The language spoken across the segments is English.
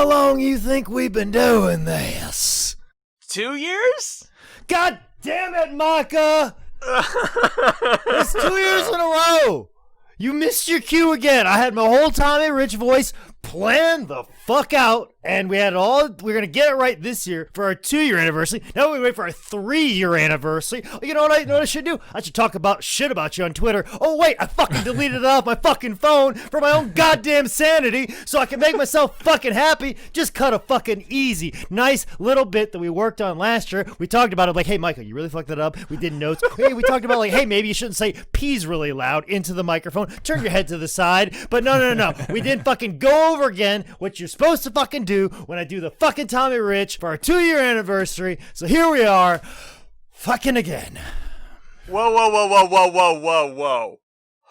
How long you think we've been doing this? 2 years? God damn it, Micah! It's 2 years in a row! You missed your cue again. I had my whole Tommy Rich voice planned the fuck out, and we're gonna get it right this year for our 2-year anniversary. Now we wait for our 3-year anniversary. You know what I should do? I should talk about shit about you on Twitter. Oh wait, I fucking deleted it off my fucking phone for my own goddamn sanity, so I can make myself fucking happy. Just cut a fucking easy, nice little bit that we worked on last year. We talked about it like, hey Michael, you really fucked it up. We did notes. Hey, we talked about like, hey, maybe you shouldn't say peas really loud into the microphone. Turn your head to the side. But no. We didn't fucking go over again what you're supposed to fucking do when I do the fucking Tommy Rich for our 2-year anniversary. So here we are, fucking again. Whoa.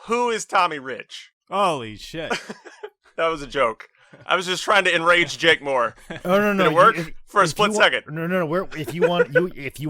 Who is Tommy Rich? Holy shit. That was a joke. I was just trying to enrage Jake more. Oh, no. Did it work? For a split second. No. If you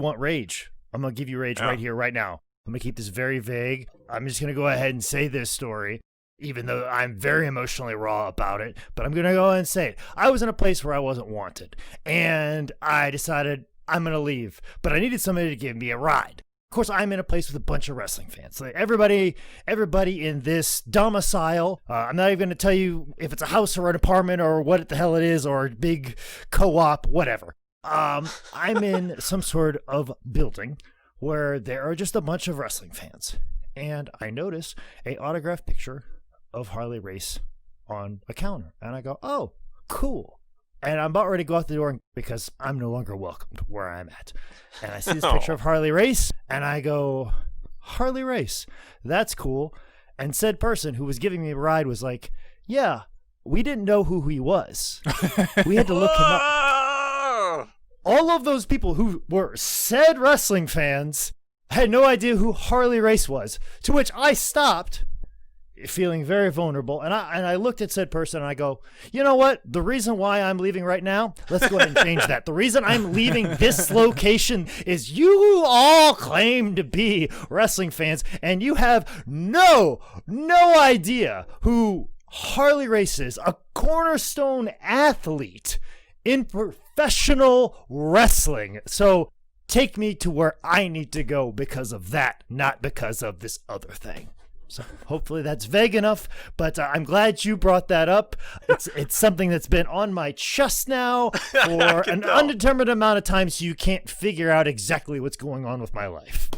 want rage, I'm going to give you rage right here, right now. I'm going to keep this very vague. I'm just going to go ahead and say this story, even though I'm very emotionally raw about it, but I'm going to go ahead and say it. I was in a place where I wasn't wanted, and I decided I'm going to leave, but I needed somebody to give me a ride. Of course, I'm in a place with a bunch of wrestling fans. Like everybody in this domicile, I'm not even going to tell you if it's a house or an apartment or what the hell it is or a big co-op, whatever. I'm in some sort of building where there are just a bunch of wrestling fans, and I notice a autographed picture of Harley Race on a counter, and I go, oh, cool. And I'm about ready to go out the door because I'm no longer welcomed where I'm at. And I see this picture of Harley Race, and I go, Harley Race, that's cool. And said person who was giving me a ride was like, yeah, we didn't know who he was. We had to look him up. All of those people who were said wrestling fans had no idea who Harley Race was, to which I stopped, feeling very vulnerable, and I looked at said person and I go, you know what? The reason why I'm leaving right now, let's go ahead and change that. The reason I'm leaving this location is you all claim to be wrestling fans, and you have no idea who Harley Race is, a cornerstone athlete in professional wrestling. So take me to where I need to go because of that, not because of this other thing. So hopefully that's vague enough, but I'm glad you brought that up. It's something that's been on my chest now for an undetermined amount of time, so you can't figure out exactly what's going on with my life.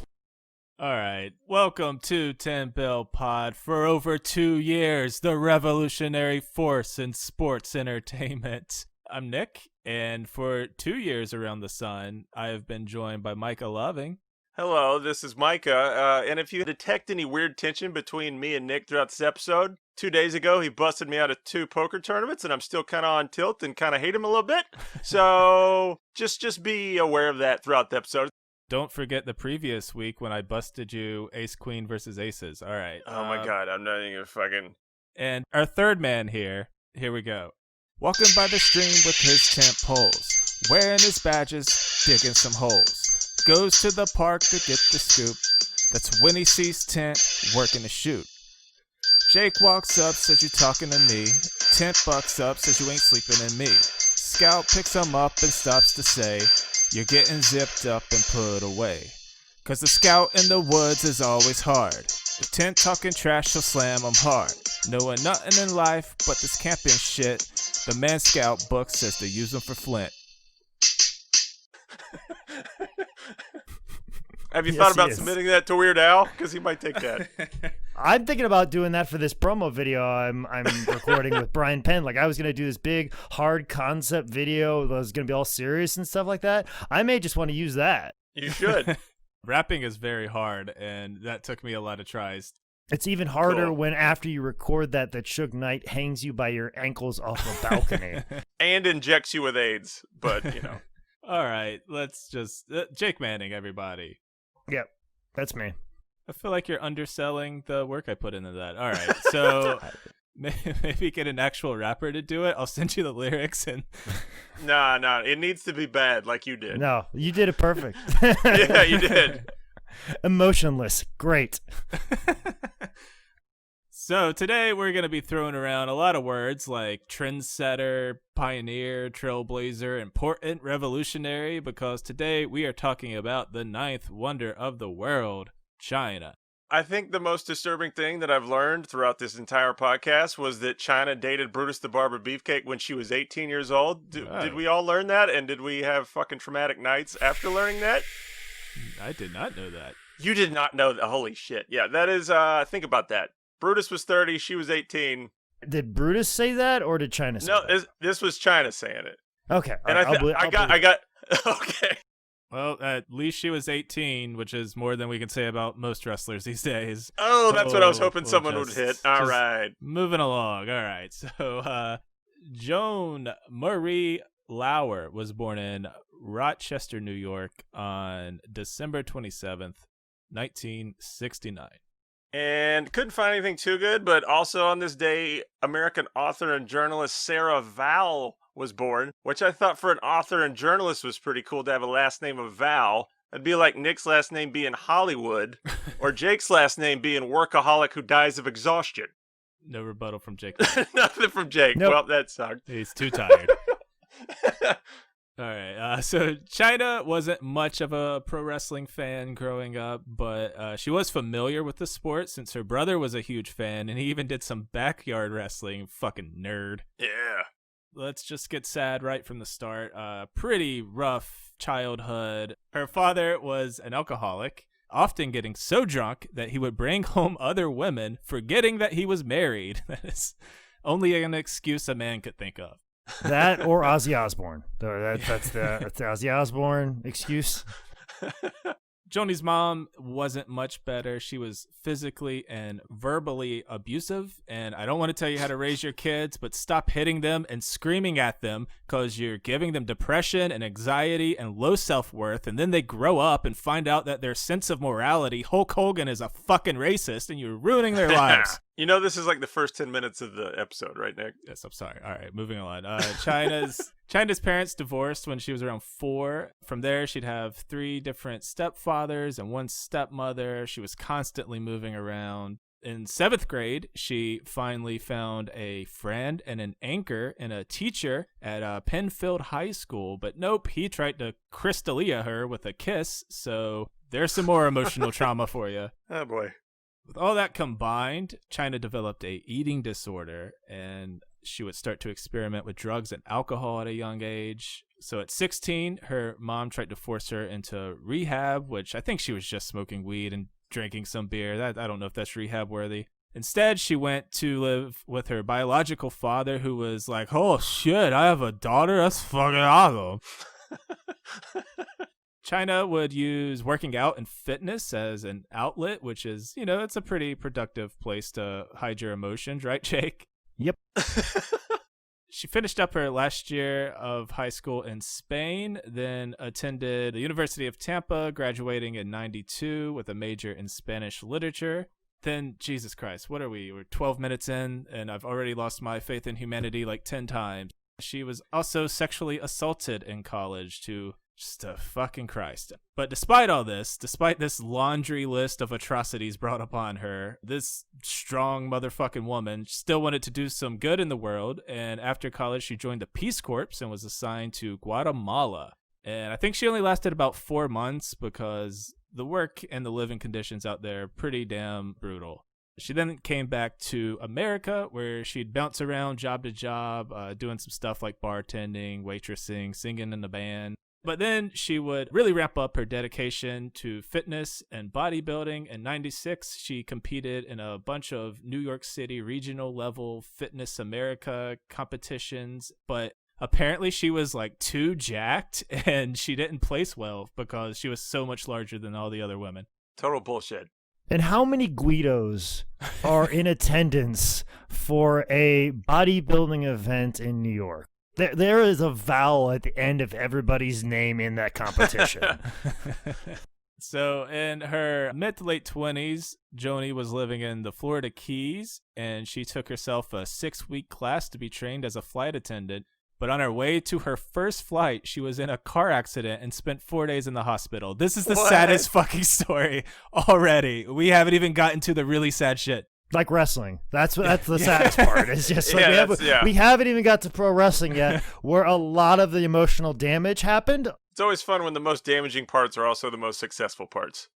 All right. Welcome to 10 Bell Pod. For over 2 years, the revolutionary force in sports entertainment. I'm Nick, and for 2 years around the sun, I have been joined by Micah Loving. Hello, this is Micah, and if you detect any weird tension between me and Nick throughout this episode, 2 days ago he busted me out of 2 poker tournaments, and I'm still kind of on tilt and kind of hate him a little bit, so just be aware of that throughout the episode. Don't forget the previous week when I busted you ace-queen versus aces. All right. Oh my god, I'm not even fucking... And our third man here we go. Walking by the stream with his tent poles, wearing his badges, digging some holes. Goes to the park to get the scoop. That's when he sees Tent working to shoot. Jake walks up, says you talking to me. Tent bucks up, says you ain't sleeping in me. Scout picks him up and stops to say, you're getting zipped up and put away. Cause the scout in the woods is always hard. If Tent talking trash, he'll slam him hard. Knowing nothing in life but this camping shit, the man Scout book says to use him for Flint. Have you thought about submitting that to Weird Al? Because he might take that. I'm thinking about doing that for this promo video I'm recording with Brian Penn. Like, I was going to do this big, hard concept video that was going to be all serious and stuff like that. I may just want to use that. You should. Rapping is very hard, and that took me a lot of tries. It's even harder when after you record that Suge Knight hangs you by your ankles off a balcony. And injects you with AIDS, but, you know. All right, let's just... Jake Manning, everybody. Yep, that's me. I feel like you're underselling the work I put into that. All right, so maybe get an actual rapper to do it. I'll send you the lyrics. And No, it needs to be bad like you did. No, you did it perfect. Yeah, you did. Emotionless, great. So today we're going to be throwing around a lot of words like trendsetter, pioneer, trailblazer, important, revolutionary, because today we are talking about the ninth wonder of the world, Chyna. I think the most disturbing thing that I've learned throughout this entire podcast was that Chyna dated Brutus the Barber Beefcake when she was 18 years old. Did we all learn that? And did we have fucking traumatic nights after learning that? I did not know that. You did not know that. Holy shit. Yeah, that is, think about that. Brutus was 30, she was 18. Did Brutus say that, or did Chyna say that? No, this was Chyna saying it. Okay. And I got, okay. Well, at least she was 18, which is more than we can say about most wrestlers these days. Oh, that's what I was hoping someone would hit. All right. Moving along. All right. So, Joan Marie Lauer was born in Rochester, New York on December 27th, 1969. And couldn't find anything too good, but also on this day, American author and journalist Sarah Vowell was born, which I thought for an author and journalist was pretty cool to have a last name of Vowell. It'd be like Nick's last name being Hollywood, or Jake's last name being Workaholic who dies of exhaustion. No rebuttal from Jake. Nothing from Jake. Nope. Well, that sucked. He's too tired. All right, so Chyna wasn't much of a pro wrestling fan growing up, but she was familiar with the sport since her brother was a huge fan, and he even did some backyard wrestling. Fucking nerd. Yeah. Let's just get sad right from the start. Pretty rough childhood. Her father was an alcoholic, often getting so drunk that he would bring home other women, forgetting that he was married. That is only an excuse a man could think of. That or Ozzy Osbourne. That's the Ozzy Osbourne excuse. Joni's mom wasn't much better. She was physically and verbally abusive, and I don't want to tell you how to raise your kids, but stop hitting them and screaming at them because you're giving them depression and anxiety and low self-worth, and then they grow up and find out that their sense of morality, Hulk Hogan is a fucking racist, and you're ruining their lives. You know, this is like the first 10 minutes of the episode, right, Nick? Yes, I'm sorry. All right, moving on. Chyna's parents divorced when she was around 4. From there, she'd have 3 different stepfathers and 1 stepmother. She was constantly moving around. In 7th grade, she finally found a friend and an anchor and a teacher at Penfield High School. But nope, he tried to Crystalia her with a kiss. So there's some more emotional trauma for you. Oh, boy. With all that combined, Chyna developed a eating disorder, and she would start to experiment with drugs and alcohol at a young age. So at 16, her mom tried to force her into rehab, which I think she was just smoking weed and drinking some beer. I don't know if that's rehab worthy. Instead, she went to live with her biological father, who was like, "Oh shit, I have a daughter? That's fucking awesome." Chyna would use working out and fitness as an outlet, which is, it's a pretty productive place to hide your emotions, right, Jake? Yep. She finished up her last year of high school in Spain, then attended the University of Tampa, graduating in 92 with a major in Spanish literature. Then, Jesus Christ, what are we? We're 12 minutes in, and I've already lost my faith in humanity like 10 times. She was also sexually assaulted in college to just a fucking Christ. But despite all this, despite this laundry list of atrocities brought upon her, this strong motherfucking woman still wanted to do some good in the world. And after college, she joined the Peace Corps and was assigned to Guatemala. And I think she only lasted about 4 months because the work and the living conditions out there are pretty damn brutal. She then came back to America, where she'd bounce around job to job, doing some stuff like bartending, waitressing, singing in a band. But then she would really ramp up her dedication to fitness and bodybuilding. In 96, she competed in a bunch of New York City regional level Fitness America competitions. But apparently she was like too jacked and she didn't place well because she was so much larger than all the other women. Total bullshit. And how many Guidos are in attendance for a bodybuilding event in New York? There is a vowel at the end of everybody's name in that competition. So in her mid to late 20s, Joni was living in the Florida Keys, and she took herself a 6-week class to be trained as a flight attendant. But on her way to her first flight, she was in a car accident and spent 4 days in the hospital. This is the saddest fucking story already. We haven't even gotten to the really sad shit. Like wrestling. That's the saddest part. It's just like we haven't even got to pro wrestling yet, where a lot of the emotional damage happened. It's always fun when the most damaging parts are also the most successful parts.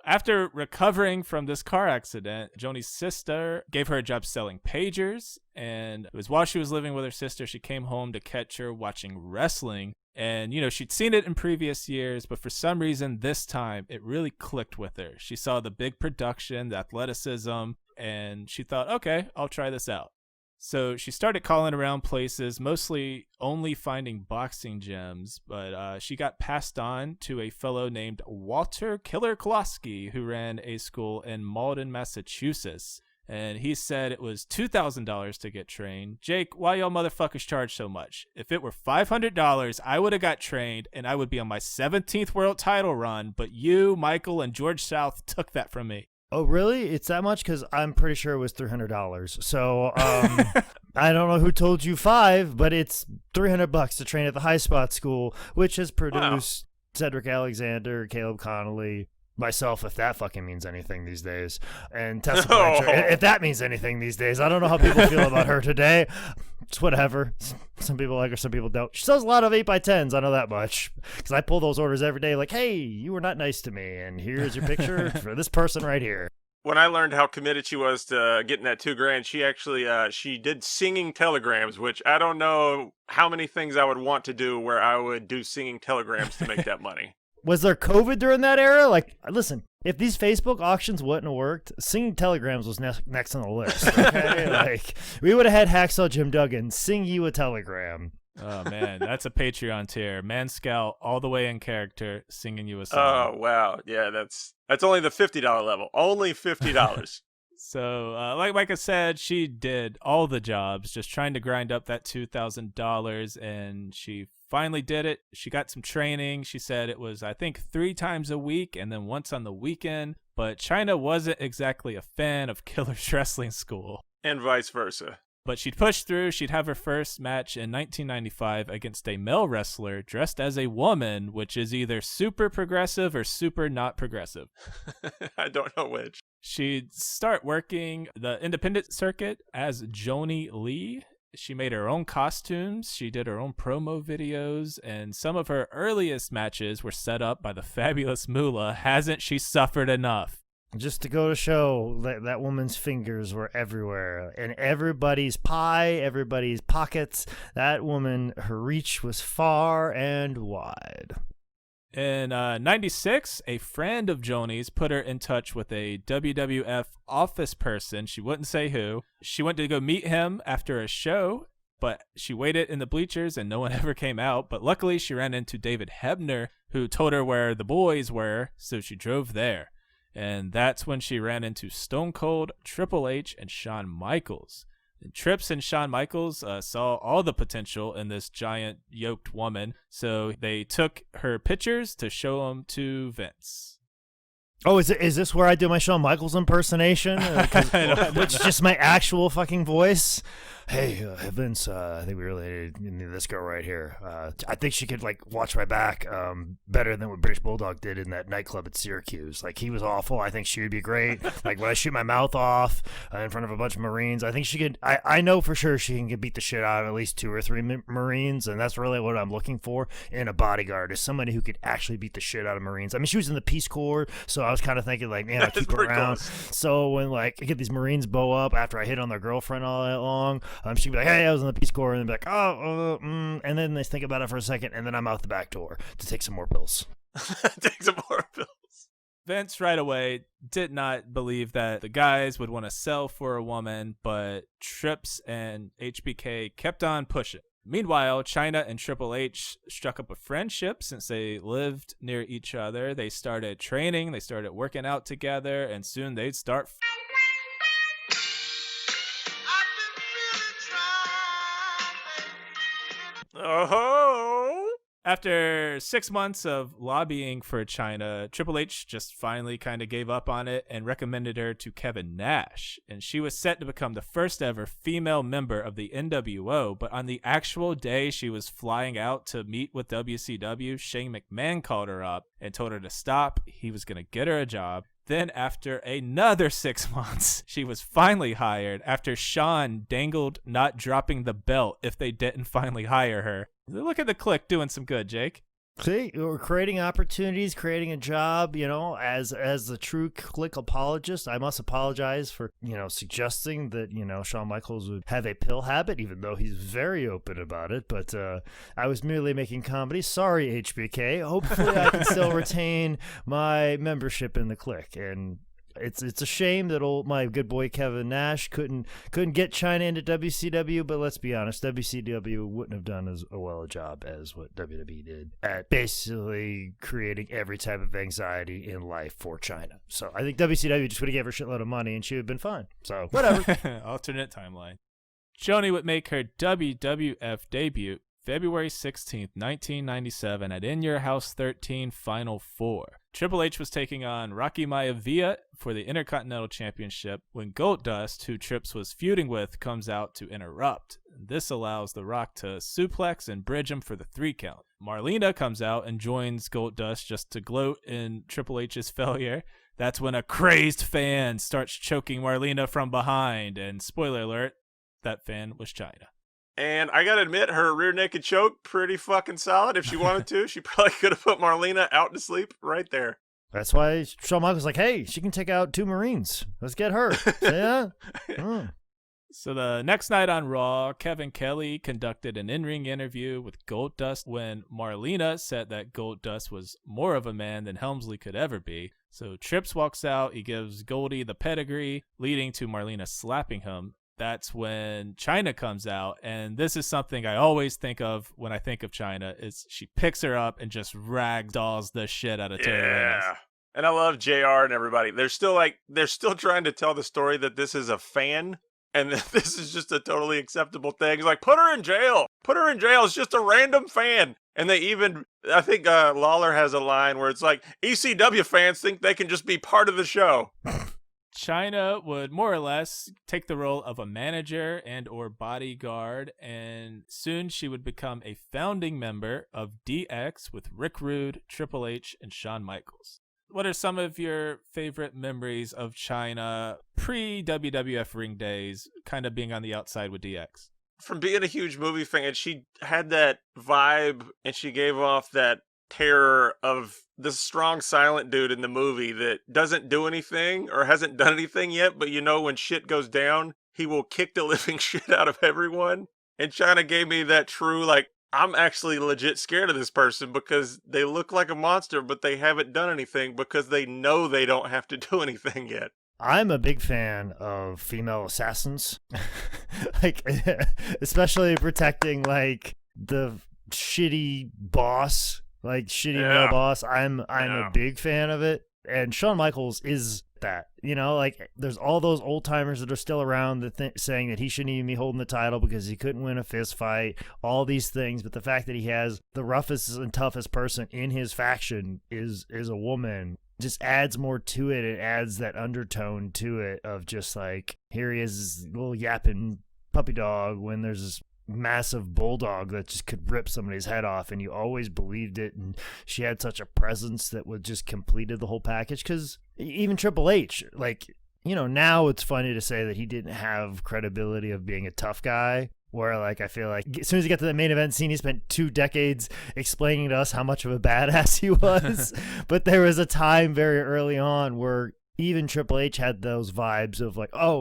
After recovering from this car accident, Joni's sister gave her a job selling pagers, and it was while she was living with her sister, she came home to catch her watching wrestling. And, she'd seen it in previous years, but for some reason this time it really clicked with her. She saw the big production, the athleticism, and she thought, okay, I'll try this out. So she started calling around places, mostly only finding boxing gyms, but she got passed on to a fellow named Walter Killer Kolosky, who ran a school in Malden, Massachusetts. And he said it was $2,000 to get trained. Jake, why y'all motherfuckers charge so much? If it were $500, I would have got trained and I would be on my 17th world title run, but you, Michael, and George South took that from me. Oh, really? It's that much? Because I'm pretty sure it was $300. So I don't know who told you $5, but it's $300 to train at the High Spot School, which has produced Cedric Alexander, Caleb Connolly, myself, if that fucking means anything these days, and Tessa Blanchard, if that means anything these days. I don't know how people feel about her today. It's whatever. Some people like her, some people don't. She sells a lot of 8x10s, I know that much, because I pull those orders every day like, hey, you were not nice to me, and here's your picture for this person right here. When I learned how committed she was to getting that $2,000, she actually she did singing telegrams, which I don't know how many things I would want to do where I would do singing telegrams to make that money. Was there COVID during that era? Like, listen, if these Facebook auctions wouldn't have worked, singing telegrams was next on the list. Okay, like we would have had Hacksaw Jim Duggan sing you a telegram. Oh man, that's a Patreon tier. Man Scout all the way in character, singing you a song. Oh wow, yeah, that's only the $50 level. Only $50. So, like Micah said, she did all the jobs, just trying to grind up that $2,000, and she finally did it. She got some training. She said it was, I think, 3 times a week and then once on the weekend. But Chyna wasn't exactly a fan of Killer's Wrestling School. And vice versa. But she'd push through. She'd have her first match in 1995 against a male wrestler dressed as a woman, which is either super progressive or super not progressive. I don't know which. She'd start working the independent circuit as Joni Lee. She made her own costumes, she did her own promo videos, and some of her earliest matches were set up by the fabulous Moolah. Hasn't she suffered enough? Just to go to show that woman's fingers were everywhere. In everybody's pie, everybody's pockets. That woman, her reach was far and wide. In 96, a friend of Joni's put her in touch with a WWF office person. She wouldn't say who. She went to go meet him after a show, but she waited in the bleachers and no one ever came out. But luckily, she ran into David Hebner, who told her where the boys were, so she drove there. And that's when she ran into Stone Cold, Triple H, and Shawn Michaels. And Trips and Shawn Michaels saw all the potential in this giant yoked woman, so they took her pictures to show them to Vince. Oh, is this where I do my Shawn Michaels impersonation? Which is just my actual fucking voice? Hey, Vince, I think we really need this girl right here. I think she could, watch my back better than what British Bulldog did in that nightclub at Syracuse. He was awful. I think she would be great. When I shoot my mouth off in front of a bunch of Marines, I think she could, I know for sure she can beat the shit out of at least 2 or 3 Marines, and that's really what I'm looking for in a bodyguard, is somebody who could actually beat the shit out of Marines. I mean, she was in the Peace Corps, so I was kind of thinking, man, I'll keep her around. Close. So when, I get these Marines bow up after I hit on their girlfriend all night long, she'd be like, hey, I was in the Peace Corps, and they'd be like, and then they think about it for a second, and then I'm out the back door to take some more pills. Take some more pills. Vince right away did not believe that the guys would want to sell for a woman, but Trips and HBK kept on pushing. Meanwhile, Chyna and Triple H struck up a friendship since they lived near each other. They started training, they started working out together, and soon they'd start Oh! After 6 months of lobbying for Chyna, Triple H just finally kind of gave up on it and recommended her to Kevin Nash. And she was set to become the first ever female member of the NWO, but on the actual day she was flying out to meet with WCW, Shane McMahon called her up and told her to stop. He was going to get her a job. Then after another 6 months, she was finally hired after Sean dangled not dropping the belt if they didn't finally hire her. Look at the Click doing some good, Jake. See, we're creating opportunities, creating a job, as the true Click apologist, I must apologize for, suggesting that, Shawn Michaels would have a pill habit, even though he's very open about it. But I was merely making comedy. Sorry, HBK. Hopefully I can still retain my membership in the Click. And it's a shame that my good boy Kevin Nash couldn't get Chyna into WCW, but let's be honest, WCW wouldn't have done as well a job as what WWE did at basically creating every type of anxiety in life for Chyna. So I think WCW just would have gave her a shitload of money and she would have been fine. So whatever. Alternate timeline. Joni would make her WWF debut February 16th, 1997 at In Your House 13 Final 4. Triple H was taking on Rocky Maivia for the Intercontinental Championship when Goldust, who Trips was feuding with, comes out to interrupt. This allows The Rock to suplex and bridge him for the 3 count. Marlena comes out and joins Goldust just to gloat in Triple H's failure. That's when a crazed fan starts choking Marlena from behind, and spoiler alert, that fan was Chyna. And I gotta admit, her rear naked choke, pretty fucking solid. If she wanted to, she probably could have put Marlena out to sleep right there. That's why Shawn Michaels was like, hey, she can take out 2 Marines. Let's get her. Yeah. So the next night on Raw, Kevin Kelly conducted an in-ring interview with Goldust when Marlena said that Goldust was more of a man than Helmsley could ever be. So Trips walks out, he gives Goldie the pedigree, leading to Marlena slapping him. That's when Chyna comes out, and this is something I always think of when I think of Chyna, is she picks her up and just ragdolls the shit out of Terry Reynolds. Yeah. And I love JR and everybody. They're still trying to tell the story that this is a fan and that this is just a totally acceptable thing. It's like, put her in jail. Put her in jail. It's just a random fan. And they even, I think Lawler has a line where it's like, ECW fans think they can just be part of the show. Chyna would more or less take the role of a manager and or bodyguard, and soon she would become a founding member of DX with Rick Rude, Triple H, and Shawn Michaels. What are some of your favorite memories of Chyna pre-WWF ring days, kind of being on the outside with DX? From being a huge movie fan, she had that vibe and she gave off that terror of this strong silent dude in the movie that doesn't do anything or hasn't done anything yet, but when shit goes down, he will kick the living shit out of everyone. And Chyna gave me that true, I'm actually legit scared of this person because they look like a monster, but they haven't done anything because they know they don't have to do anything yet. I'm a big fan of female assassins, especially protecting the shitty boss. Male boss. I'm a big fan of it. And Shawn Michaels is that. There's all those old timers that are still around that saying that he shouldn't even be holding the title because he couldn't win a fist fight, all these things. But the fact that he has the roughest and toughest person in his faction is a woman just adds more to it. It adds that undertone to it of just here he is, this little yapping puppy dog when there's this massive bulldog that just could rip somebody's head off, and you always believed it. And she had such a presence that would just completed the whole package. Because even Triple H, now it's funny to say that he didn't have credibility of being a tough guy, where I feel like as soon as he got to the main event scene, he spent 2 decades explaining to us how much of a badass he was. But there was a time very early on where even Triple H had those vibes of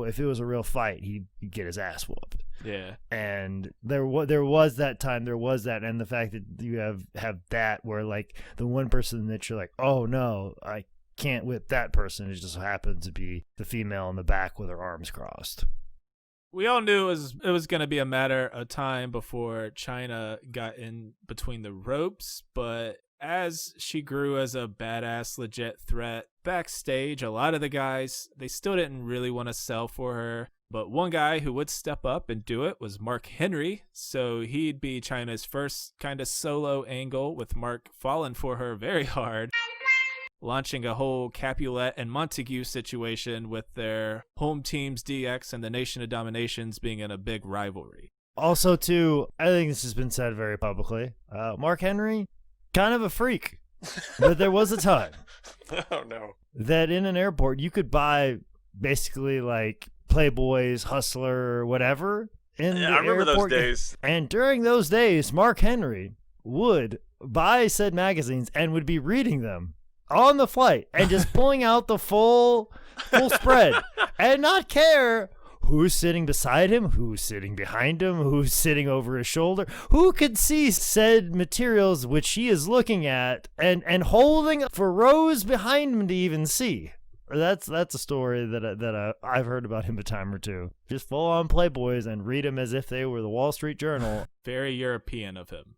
if it was a real fight, he'd get his ass whooped. Yeah. And there was that time, and the fact that you have that where the one person that you're oh no, I can't whip that person, it just happens to be the female in the back with her arms crossed. We all knew it was going to be a matter of time before Chyna got in between the ropes, but as she grew as a badass, legit threat backstage, a lot of the guys, they still didn't really want to sell for her. But one guy who would step up and do it was Mark Henry. So he'd be Chyna's first kind of solo angle, with Mark falling for her very hard, launching a whole Capulet and Montague situation with their home teams DX and the Nation of Dominations being in a big rivalry. Also, too, I think this has been said very publicly. Mark Henry, kind of a freak. But there was a time Oh, no. that in an airport you could buy basically like Playboys, Hustler, whatever in Yeah, the I remember those airport. days. And during those days, Mark Henry would buy said magazines and would be reading them on the flight and just pulling out the full spread and not care who's sitting beside him, who's sitting behind him, who's sitting over his shoulder, who could see said materials which he is looking at and holding for rows behind him to even see. That's a story that I've heard about him a time or two. Just full on Playboys and read them as if they were the Wall Street Journal. Very European of him.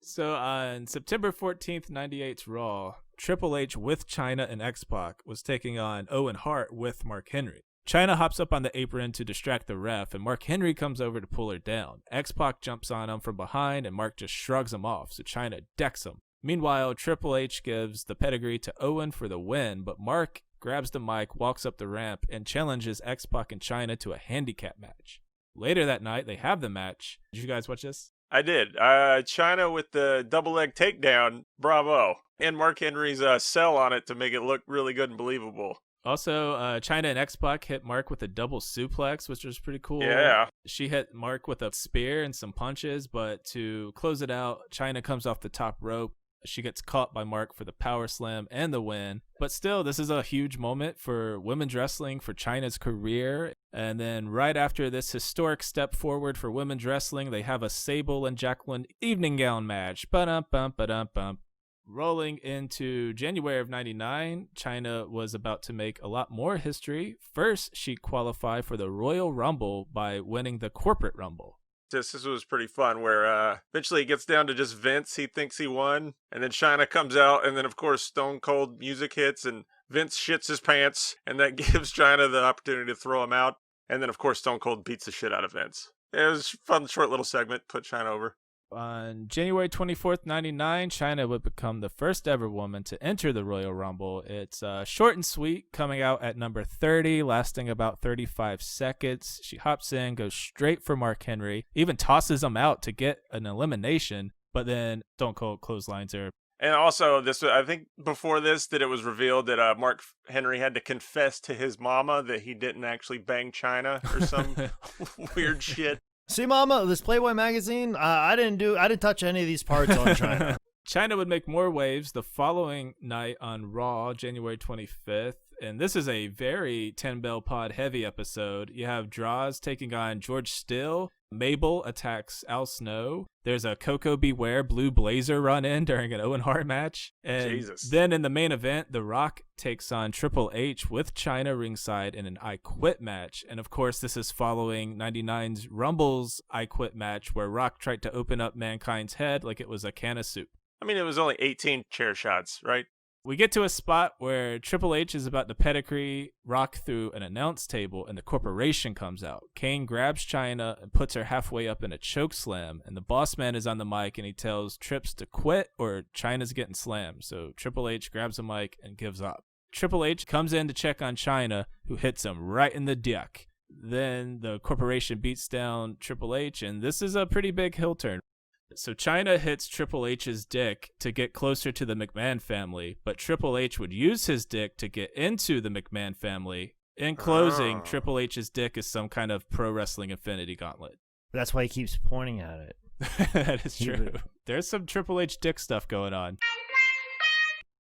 So on September 14th, 98's Raw, Triple H with Chyna and X-Pac was taking on Owen Hart with Mark Henry. Chyna hops up on the apron to distract the ref, and Mark Henry comes over to pull her down. X-Pac jumps on him from behind, and Mark just shrugs him off, so Chyna decks him. Meanwhile, Triple H gives the pedigree to Owen for the win, but Mark grabs the mic, walks up the ramp, and challenges X-Pac and Chyna to a handicap match. Later that night, they have the match. Did you guys watch this? I did. Chyna with the double leg takedown. Bravo. And Mark Henry's sell on it to make it look really good and believable. Also, Chyna and X-Pac hit Mark with a double suplex, which was pretty cool. Yeah. She hit Mark with a spear and some punches, but to close it out, Chyna comes off the top rope. She gets caught by Mark for the power slam and the win. But still, this is a huge moment for women's wrestling, for Chyna's career. And then right after this historic step forward for women's wrestling, they have a Sable and Jacqueline evening gown match. Ba-dum-bum-ba-dum-bum. Rolling into January of 99, Chyna was about to make a lot more history. First, she qualified for the Royal Rumble by winning the Corporate Rumble. This was pretty fun, where eventually it gets down to just Vince. He thinks he won, and then Chyna comes out, and then of course Stone Cold music hits, and Vince shits his pants, and that gives Chyna the opportunity to throw him out, and then of course Stone Cold beats the shit out of Vince. It was a fun, short little segment, put Chyna over. On January 24th, 99, Chyna would become the first ever woman to enter the Royal Rumble. It's short and sweet, coming out at number 30, lasting about 35 seconds. She hops in, goes straight for Mark Henry, even tosses him out to get an elimination, but then Stone Cold clotheslines her. And also, I think before this, that it was revealed that Mark Henry had to confess to his mama that he didn't actually bang Chyna or some weird shit. See, Mama, this Playboy magazine, I didn't touch any of these parts on Chyna. Chyna would make more waves the following night on Raw, January 25th. And this is a very 10-bell pod heavy episode. You have Draws taking on George Still. Mabel attacks Al Snow. There's a Coco Beware Blue Blazer run in during an Owen Hart match. And Jesus. Then in the main event, The Rock takes on Triple H with Chyna ringside in an I Quit match. And of course, this is following 99's Rumble's I Quit match, where Rock tried to open up Mankind's head like it was a can of soup. I mean, it was only 18 chair shots, right? We get to a spot where Triple H is about to pedigree Rock through an announce table, and the corporation comes out. Kane grabs Chyna and puts her halfway up in a choke slam, and the boss man is on the mic, and he tells Trips to quit or Chyna's getting slammed. So Triple H grabs a mic and gives up. Triple H comes in to check on Chyna, who hits him right in the dick. Then the corporation beats down Triple H, and this is a pretty big heel turn. So Chyna hits Triple H's dick to get closer to the McMahon family, but Triple H would use his dick to get into the McMahon family. In closing, Triple H's dick is some kind of pro wrestling infinity gauntlet. That's why he keeps pointing at it. That is true. There's some Triple H dick stuff going on.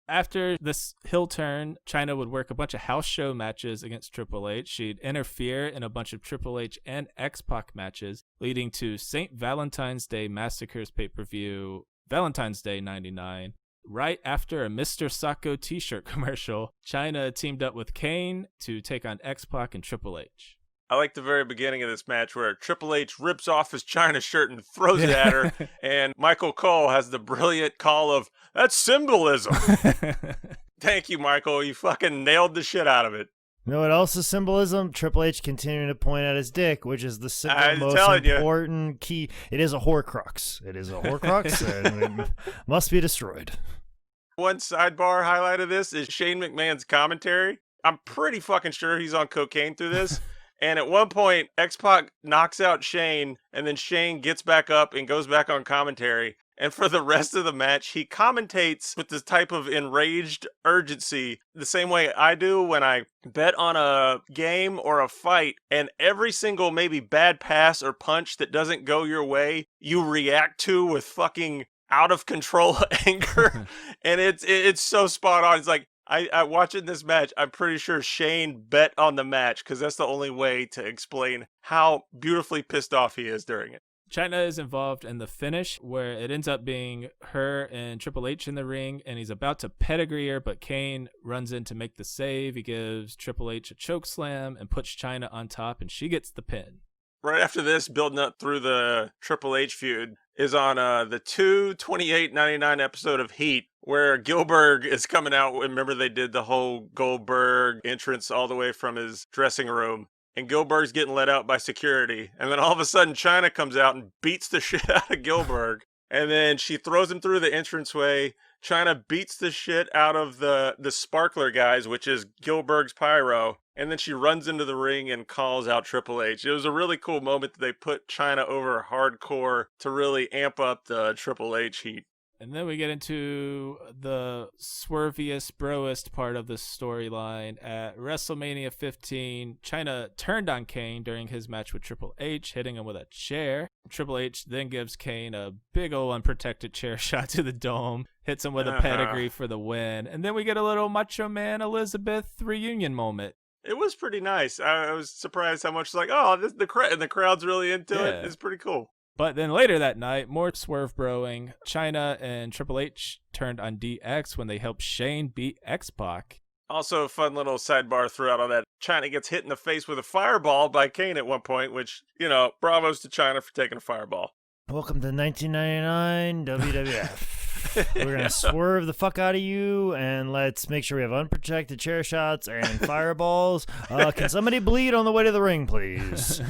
After this heel turn, Chyna would work a bunch of house show matches against Triple H. She'd interfere in a bunch of Triple H and X-Pac matches, leading to St. Valentine's Day Massacre's pay-per-view, Valentine's Day 99. Right after a Mr. Sacco t-shirt commercial, Chyna teamed up with Kane to take on X-Pac and Triple H. I like the very beginning of this match where Triple H rips off his Chyna shirt and throws it at her, and Michael Cole has the brilliant call of, "That's symbolism." Thank you, Michael. You fucking nailed the shit out of it. You know what else is symbolism? Triple H continuing to point at his dick, which is the single most important key. It is a Horcrux. It is a Horcrux, and it must be destroyed. One sidebar highlight of this is Shane McMahon's commentary. I'm pretty fucking sure he's on cocaine through this. And at one point, X-Pac knocks out Shane, and then Shane gets back up and goes back on commentary. And for the rest of the match, he commentates with this type of enraged urgency, the same way I do when I bet on a game or a fight, and every single maybe bad pass or punch that doesn't go your way, you react to with fucking out of control anger. And it's so spot on. It's like, I watching this match, I'm pretty sure Shane bet on the match because that's the only way to explain how beautifully pissed off he is during it. Chyna is involved in the finish where it ends up being her and Triple H in the ring, and he's about to pedigree her, but Kane runs in to make the save. He gives Triple H a choke slam and puts Chyna on top, and she gets the pin. Right after this, building up through the Triple H feud, is on the 2/28/99 episode of Heat, where Gilbert is coming out. Remember, they did the whole Goldberg entrance all the way from his dressing room. And Gilbert's getting let out by security. And then all of a sudden, Chyna comes out and beats the shit out of Gilbert. And then she throws him through the entranceway. Chyna beats the shit out of the sparkler guys, which is Gilbert's pyro. And then she runs into the ring and calls out Triple H. It was a really cool moment that they put Chyna over hardcore to really amp up the Triple H heat. And then we get into the swerviest, broest part of the storyline. At WrestleMania 15, Chyna turned on Kane during his match with Triple H, hitting him with a chair. Triple H then gives Kane a big old unprotected chair shot to the dome, hits him with a pedigree for the win. And then we get a little Macho Man Elizabeth reunion moment. It was pretty nice. I was surprised how much the crowd's really into it. It's pretty cool. But then later that night, more swerve broing. Chyna and Triple H turned on DX when they helped Shane beat X-Pac. Also, a fun little sidebar throughout all that. Chyna gets hit in the face with a fireball by Kane at one point, which, bravos to Chyna for taking a fireball. Welcome to 1999 WWF. We're going to swerve the fuck out of you, and let's make sure we have unprotected chair shots and fireballs. Can somebody bleed on the way to the ring, please?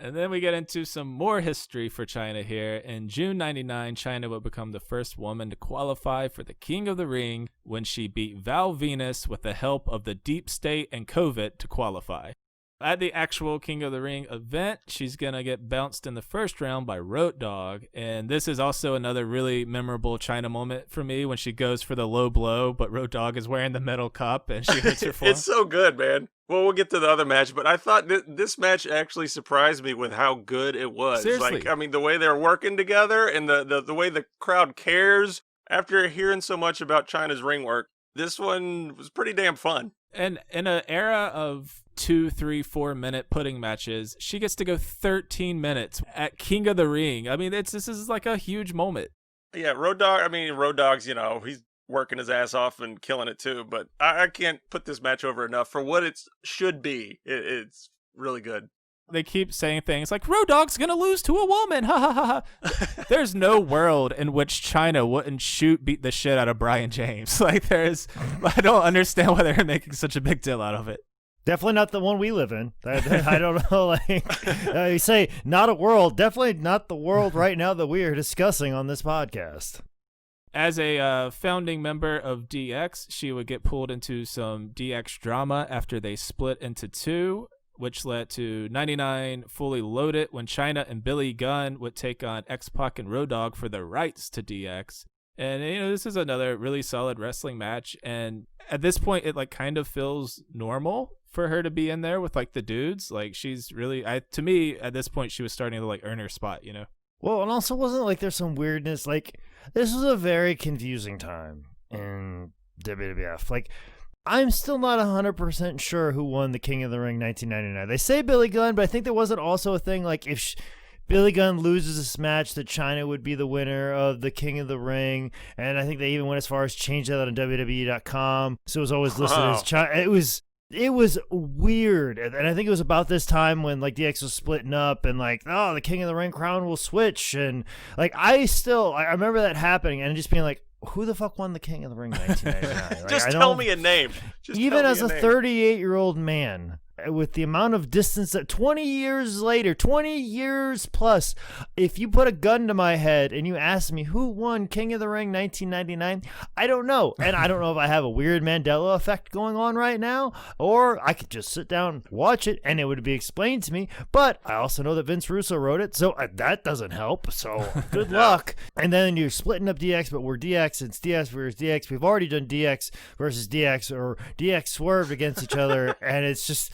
And then we get into some more history for Chyna here. In June 99, Chyna would become the first woman to qualify for the King of the Ring when she beat Val Venus with the help of the Deep State and COVID to qualify. At the actual King of the Ring event, she's going to get bounced in the first round by Road Dogg. And this is also another really memorable Chyna moment for me when she goes for the low blow, but Road Dogg is wearing the metal cup and she hits her forearm. It's so good, man. Well, we'll get to the other match, but I thought this match actually surprised me with how good it was. Seriously. The way they're working together and the way the crowd cares after hearing so much about Chyna's ring work. This one was pretty damn fun. And in an era of 2, 3, 4 minute pudding matches, she gets to go 13 minutes at King of the Ring. I mean, this is like a huge moment. Yeah, Road Dogg's, he's working his ass off and killing it too, but I can't put this match over enough for what it should be. It's really good. They keep saying things like, Road Dogg's gonna lose to a woman, ha ha ha ha. There's no world in which Chyna wouldn't beat the shit out of Brian James. I don't understand why they're making such a big deal out of it. Definitely not the one we live in. I don't know. You say not a world. Definitely not the world right now that we are discussing on this podcast. As a founding member of DX, she would get pulled into some DX drama after they split into two, which led to 99 Fully Loaded when Chyna and Billy Gunn would take on X-Pac and Road Dogg for the rights to DX. And, this is another really solid wrestling match. And at this point, it kind of feels normal for her to be in there with the dudes. She's really, to me, at this point, she was starting to earn her spot, Well, and also wasn't there's some weirdness. This was a very confusing time in WWF. I'm still not 100% sure who won the King of the Ring 1999. They say Billy Gunn, but I think there wasn't also a thing if Billy Gunn loses this match, that Chyna would be the winner of the King of the Ring. And I think they even went as far as change that on WWE.com. So it was always listed as Chyna. It was weird. And I think it was about this time when DX was splitting up and the King of the Ring crown will switch. And I remember that happening and just being who the fuck won the King of the Ring 1999? Just tell me a name. Even as a 38-year-old man, with the amount of distance that 20 years later, 20 years plus, if you put a gun to my head and you ask me who won King of the Ring 1999, I don't know. And I don't know if I have a weird Mandela effect going on right now, or I could just sit down, watch it, and it would be explained to me. But I also know that Vince Russo wrote it, so that doesn't help. So good luck. And then you're splitting up DX, but we're DX, it's DX versus DX. We've already done DX versus DX, or DX swerved against each other, and it's just...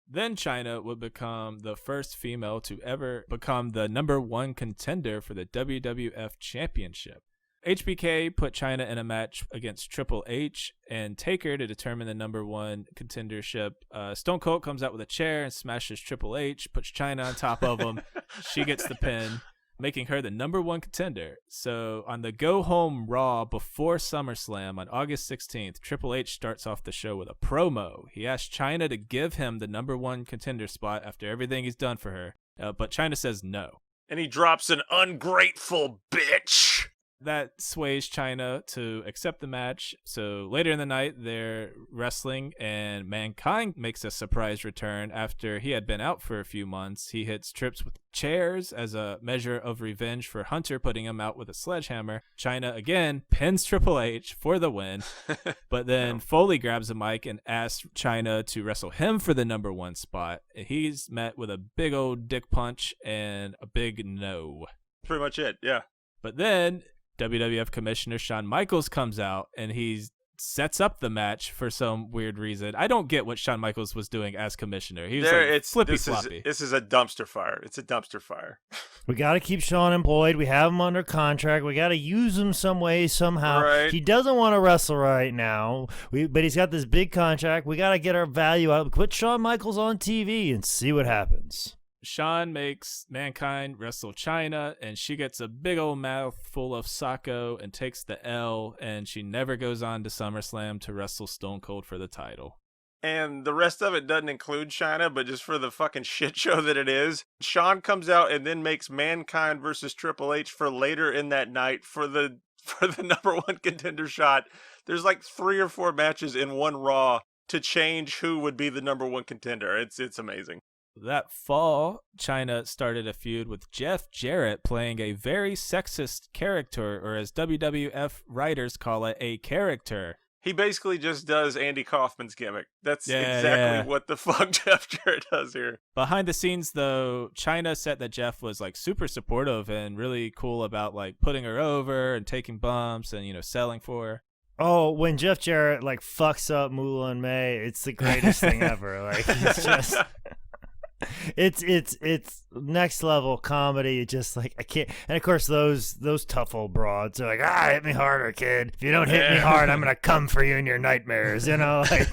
Then Chyna would become the first female to ever become the #1 contender for the WWF Championship. HBK put Chyna in a match against Triple H and Taker to determine the #1 contendership. Stone Cold comes out with a chair and smashes Triple H, puts Chyna on top of him. She gets the pin, making her the #1 contender. So on the Go Home Raw before SummerSlam on August 16th, Triple H starts off the show with a promo. He asks Chyna to give him the #1 contender spot after everything he's done for her, but Chyna says no. And he drops an ungrateful bitch. That sways Chyna to accept the match. So later in the night, they're wrestling, and Mankind makes a surprise return after he had been out for a few months. He hits Trips with chairs as a measure of revenge for Hunter putting him out with a sledgehammer. Chyna again pins Triple H for the win, but then Foley grabs a mic and asks Chyna to wrestle him for the #1 spot. He's met with a big old dick punch and a big no. Pretty much it, yeah. But then WWF Commissioner Shawn Michaels comes out and he sets up the match for some weird reason. I don't get what Shawn Michaels was doing as commissioner. He was flippy floppy. This is a dumpster fire. It's a dumpster fire. We got to keep Shawn employed. We have him under contract. We got to use him some way, somehow. Right. He doesn't want to wrestle right now, but he's got this big contract. We got to get our value out. Put Shawn Michaels on TV and see what happens. Shawn makes Mankind wrestle Chyna, and she gets a big old mouth full of Sacco and takes the L, and she never goes on to SummerSlam to wrestle Stone Cold for the title. And the rest of it doesn't include Chyna, but just for the fucking shit show that it is, Shawn comes out and then makes Mankind versus Triple H for later in that night for the #1 contender shot. There's like 3 or 4 matches in one Raw to change who would be the #1 contender. It's amazing. That fall, Chyna started a feud with Jeff Jarrett, playing a very sexist character, or as WWF writers call it, a character. He basically just does Andy Kaufman's gimmick. That's exactly what the fuck Jeff Jarrett does here. Behind the scenes, though, Chyna said that Jeff was like super supportive and really cool about like putting her over and taking bumps and, selling for her. Oh, when Jeff Jarrett like fucks up Moolah and May, it's the greatest thing ever. Like he's just... It's next level comedy. It's just like I can't. And of course those tough old broads are like, hit me harder, kid. If you don't hit me hard, I'm gonna come for you in your nightmares. Like.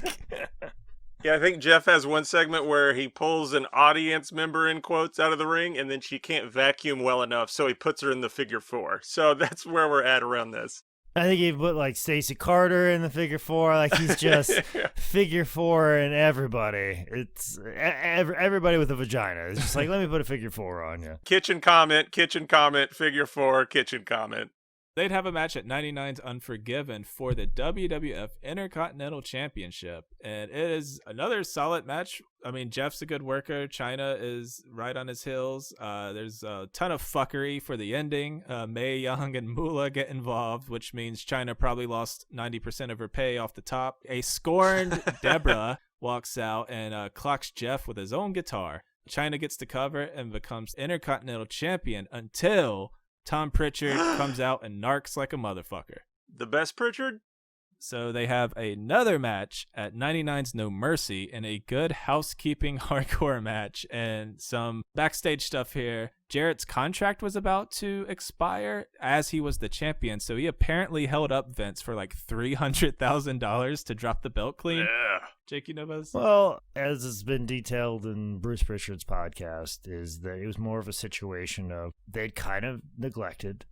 Yeah, I think Jeff has one segment where he pulls an audience member in quotes out of the ring, and then she can't vacuum well enough, so he puts her in the figure 4. So that's where we're at around this. I think he put like Stacey Carter in the figure 4. Like he's just figure 4 and everybody. It's everybody with a vagina. It's just like, let me put a figure 4 on you. Kitchen comment, figure 4, kitchen comment. They'd have a match at 99's Unforgiven for the WWF Intercontinental Championship, and it is another solid match. I mean, Jeff's a good worker. Chyna is right on his heels. There's a ton of fuckery for the ending. Mae Young and Moolah get involved, which means Chyna probably lost 90% of her pay off the top. A scorned Deborah walks out and clocks Jeff with his own guitar. Chyna gets the cover and becomes Intercontinental Champion until Tom Pritchard comes out and narcs like a motherfucker. The best Pritchard? So they have another match at 99's No Mercy in a good housekeeping hardcore match and some backstage stuff here. Jarrett's contract was about to expire as he was the champion, so he apparently held up Vince for like $300,000 to drop the belt clean. Yeah. Jake, you know about this? Well, as has been detailed in Bruce Pritchard's podcast, is that it was more of a situation of they'd kind of neglected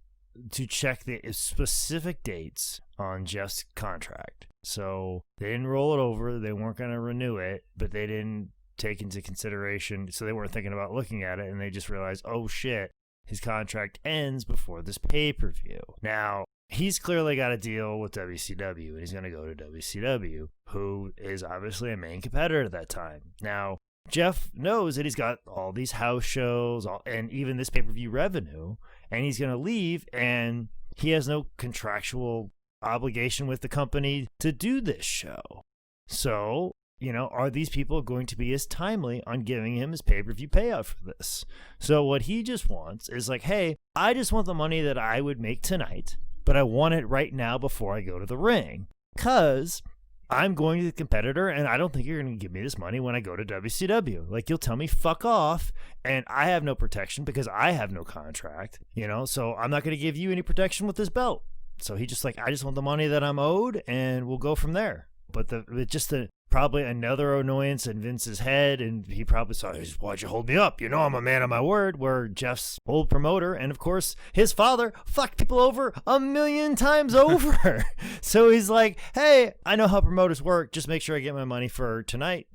to check the specific dates on Jeff's contract. So they didn't roll it over. They weren't going to renew it, but they didn't take into consideration. So they weren't thinking about looking at it, and they just realized, oh shit, his contract ends before this pay-per-view. Now, he's clearly got a deal with WCW, and he's going to go to WCW, who is obviously a main competitor at that time. Now, Jeff knows that he's got all these house shows and even this pay-per-view revenue, and he's going to leave, and he has no contractual obligation with the company to do this show. So, are these people going to be as timely on giving him his pay-per-view payout for this? So what he just wants is like, hey, I just want the money that I would make tonight, but I want it right now before I go to the ring, because I'm going to the competitor, and I don't think you're going to give me this money when I go to WCW. Like, you'll tell me fuck off, and I have no protection because I have no contract, so I'm not going to give you any protection with this belt. So he just like, I just want the money that I'm owed, and we'll go from there. But probably another annoyance in Vince's head, and he probably saw, why'd you hold me up? I'm a man of my word, where Jeff's old promoter, and of course, his father fucked people over 1,000,000 times over. So he's like, hey, I know how promoters work. Just make sure I get my money for tonight,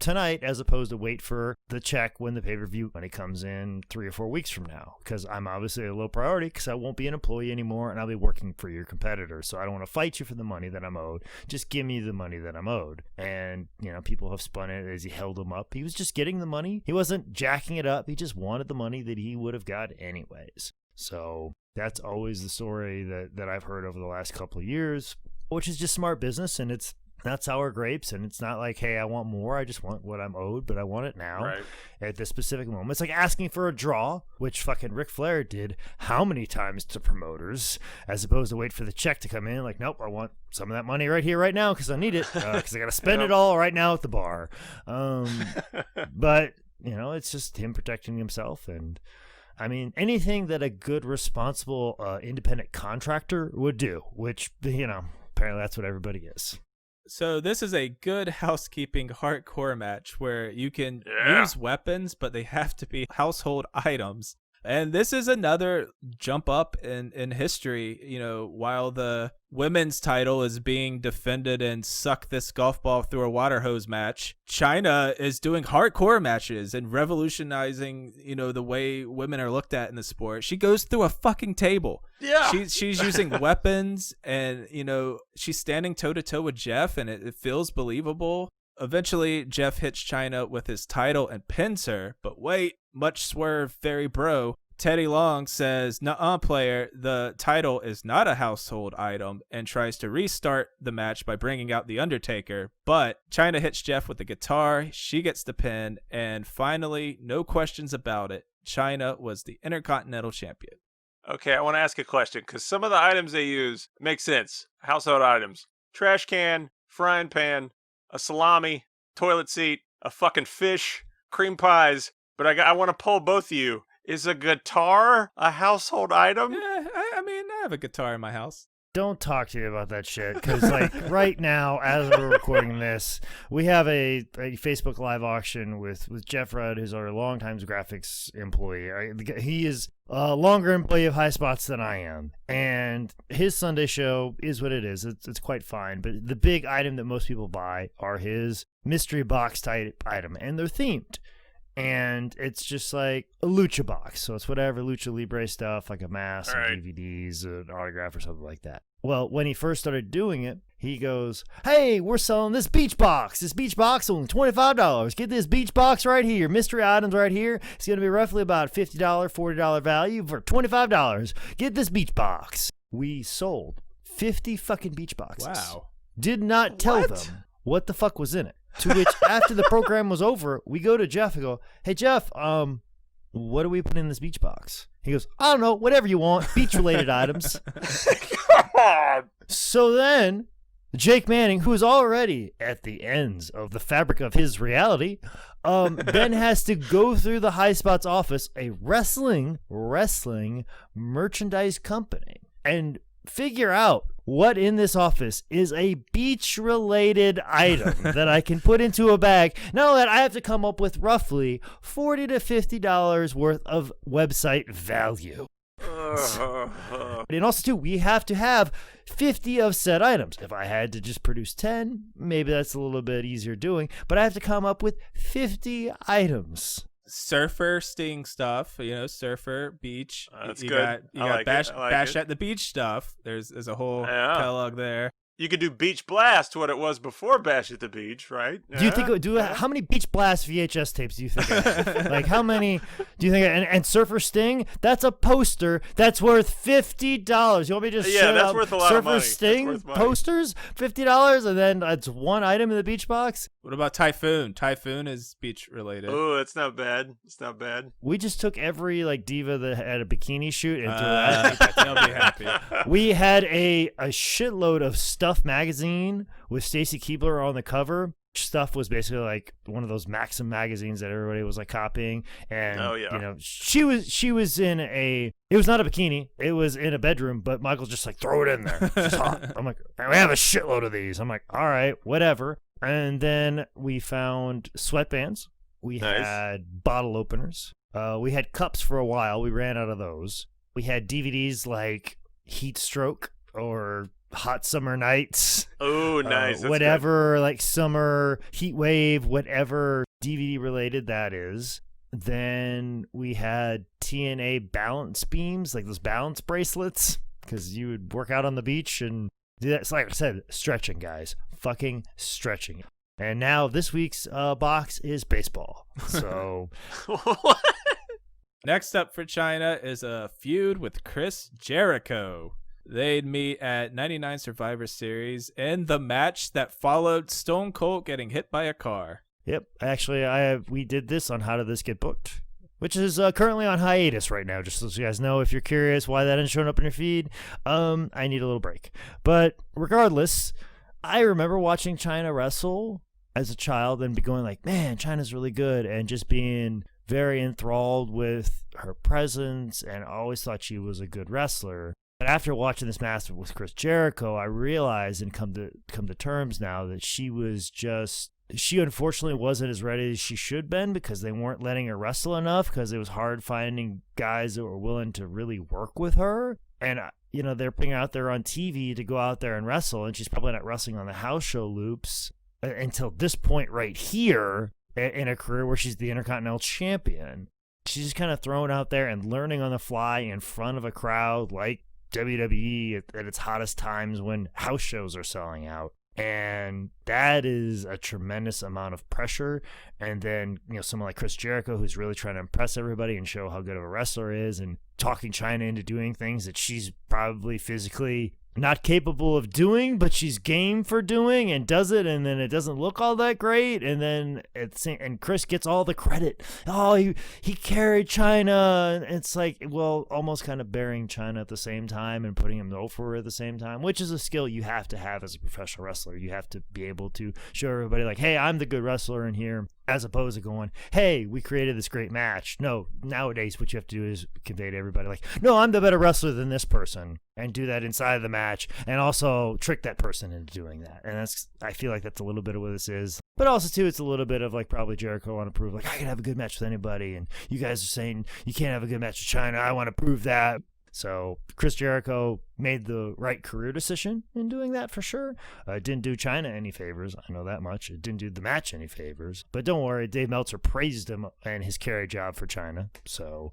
as opposed to wait for the check when the pay-per-view money comes in 3 or 4 weeks from now, because I'm obviously a low priority because I won't be an employee anymore, and I'll be working for your competitor. So I don't want to fight you for the money that I'm owed. Just give me the money that I'm owed. And people have spun it as he held him up. He was just getting the money. He wasn't jacking it up. He just wanted the money that he would have got anyways. So that's always the story that I've heard over the last couple of years, which is just smart business, and it's not sour grapes, and it's not like, hey, I want more. I just want what I'm owed, but I want it now at this specific moment. It's like asking for a draw, which fucking Ric Flair did how many times to promoters, as opposed to wait for the check to come in. Like, nope, I want some of that money right here, right now, because I need it, because I got to spend it all right now at the bar. But, it's just him protecting himself. And I mean, anything that a good, responsible, independent contractor would do, which, apparently that's what everybody is. So this is a good housekeeping hardcore match where you can use weapons, but they have to be household items. And this is another jump up in history, while the women's title is being defended in suck this golf ball through a water hose match. Chyna is doing hardcore matches and revolutionizing, the way women are looked at in the sport. She goes through a fucking table. Yeah. She's using weapons, and, she's standing toe to toe with Jeff, and it feels believable. Eventually, Jeff hits Chyna with his title and pins her, but wait, much swerve, very bro. Teddy Long says, nuh-uh, player, the title is not a household item, and tries to restart the match by bringing out The Undertaker, but Chyna hits Jeff with the guitar, she gets the pin, and finally, no questions about it, Chyna was the Intercontinental Champion. Okay, I want to ask a question, because some of the items they use make sense. Household items. Trash can, frying pan, a salami, toilet seat, a fucking fish, cream pies. But I want to poll both of you. Is a guitar a household item? Yeah, I mean, I have a guitar in my house. Don't talk to me about that shit, because right now, as we're recording this, we have a Facebook Live auction with Jeff Rudd, who's our longtime graphics employee. He is a longer employee of High Spots than I am, and his Sunday show is what it is. It's quite fine, but the big item that most people buy are his mystery box type item, and they're themed. And it's just like a lucha box. So it's whatever lucha libre stuff, like a mask, some DVDs, an autograph, or something like that. Well, when he first started doing it, he goes, hey, we're selling this beach box. This beach box only $25. Get this beach box right here. Mystery items right here. It's going to be roughly about $50, $40 value for $25. Get this beach box. We sold 50 fucking beach boxes. Wow. Did not tell them what the fuck was in it. To which, after the program was over, we go to Jeff and go, hey, Jeff, what do we put in this beach box? He goes, I don't know, whatever you want, beach-related items. So then, Jake Manning, who is already at the ends of the fabric of his reality, then has to go through the High Spots office, a wrestling merchandise company, and figure out what in this office is a beach-related item that I can put into a bag. Not only that, I have to come up with roughly $40 to $50 worth of website value. And also, too, we have to have 50 of said items. If I had to just produce 10, maybe that's a little bit easier doing, but I have to come up with 50 items. surfer Sting stuff, surfer beach. That's you good. You I got like bash it. I like bash it. at the beach stuff. There's a whole Yeah. catalog there. You could do Beach Blast, what it was before Bash at the Beach, right? Do you think? How many Beach Blast VHS tapes do you think? I have? Like how many do you think? And Surfer Sting, that's a poster that's worth $50. You want me to just Yeah, shout that's out worth a lot Surfer of money. Sting That's worth money. posters, $50, and then it's one item in the beach box? What about Typhoon? Typhoon is beach related. Oh, it's not bad. It's not bad. We just took every like diva that had a bikini shoot and threw it out. They'll be happy. We had a shitload of Stuff magazine with Stacy Keibler on the cover. Stuff was basically like one of those Maxim magazines that everybody was like copying, and she was in it was not a bikini, it was in a bedroom, but Michael's just like, throw it in there. It's hot. I'm like, we have a shitload of these. I'm like, all right, whatever. And then we found sweatbands. We had bottle openers. We had cups for a while. We ran out of those. We had DVDs like Heat Stroke or Hot Summer Nights. Oh, nice. That's whatever, like Summer, Heat Wave, whatever DVD related that is. Then we had TNA balance beams, like those balance bracelets, because you would work out on the beach and do that. It's like I said, stretching, guys. Fucking stretching. And now this week's box is baseball. So What? Next up for Chyna is a feud with Chris Jericho. They'd meet at 99 Survivor Series in the match that followed Stone Cold getting hit by a car. Yep. Actually, we did this on How Did This Get Booked, which is currently on hiatus right now, just so you guys know. If you're curious why that isn't showing up in your feed, I need a little break. But regardless, I remember watching Chyna wrestle as a child and be going like, man, Chyna's really good, and just being very enthralled with her presence, and always thought she was a good wrestler. But after watching this match with Chris Jericho, I realized and come to terms now that she unfortunately wasn't as ready as she should have been, because they weren't letting her wrestle enough, because it was hard finding guys that were willing to really work with her. And, they're putting her out there on TV to go out there and wrestle, and she's probably not wrestling on the house show loops until this point right here in a career where she's the Intercontinental Champion. She's just kind of thrown out there and learning on the fly in front of a crowd like WWE at its hottest times when house shows are selling out. And that is a tremendous amount of pressure. And then, someone like Chris Jericho, who's really trying to impress everybody and show how good of a wrestler is, and talking Chyna into doing things that she's probably physically not capable of doing, but she's game for doing, and does it, and then it doesn't look all that great, and then and Chris gets all the credit. Oh, he carried Chyna, and it's like, well, almost kind of burying Chyna at the same time and putting him over at the same time, which is a skill you have to have as a professional wrestler. You have to be able to show everybody like, hey, I'm the good wrestler in here, as opposed to going, hey, we created this great match. No, nowadays what you have to do is convey to everybody like, no, I'm the better wrestler than this person, and do that inside of the match, and also trick that person into doing that. And I feel like that's a little bit of what this is. But also, too, it's a little bit of like probably Jericho want to prove like, I can have a good match with anybody, and you guys are saying you can't have a good match with Chyna. I want to prove that. So Chris Jericho made the right career decision in doing that for sure. It didn't do Chyna any favors. I know that much. It didn't do the match any favors. But don't worry, Dave Meltzer praised him and his carry job for Chyna. So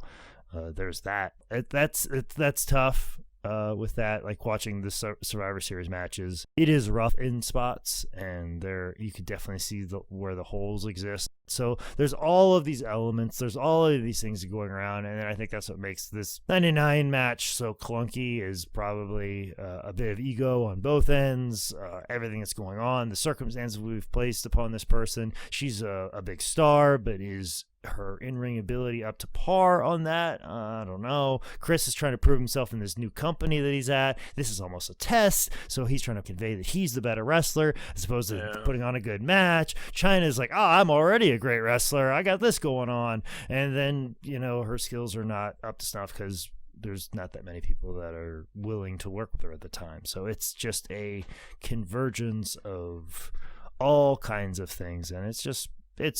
there's that. That's tough. With that, like watching the Survivor Series matches, it is rough in spots, and there you could definitely see where the holes exist. So there's all of these elements, there's all of these things going around, and I think that's what makes this 99 match so clunky, is probably a bit of ego on both ends, everything that's going on, the circumstances we've placed upon this person. She's a big star, but is her in-ring ability up to par on that? I don't know. Chris is trying to prove himself in this new company that he's at. This is almost a test, so he's trying to convey that he's the better wrestler as opposed to putting on a good match. Chyna's like, oh, I'm already a great wrestler. I got this going on. And then, her skills are not up to snuff because there's not that many people that are willing to work with her at the time. So it's just a convergence of all kinds of things, and it's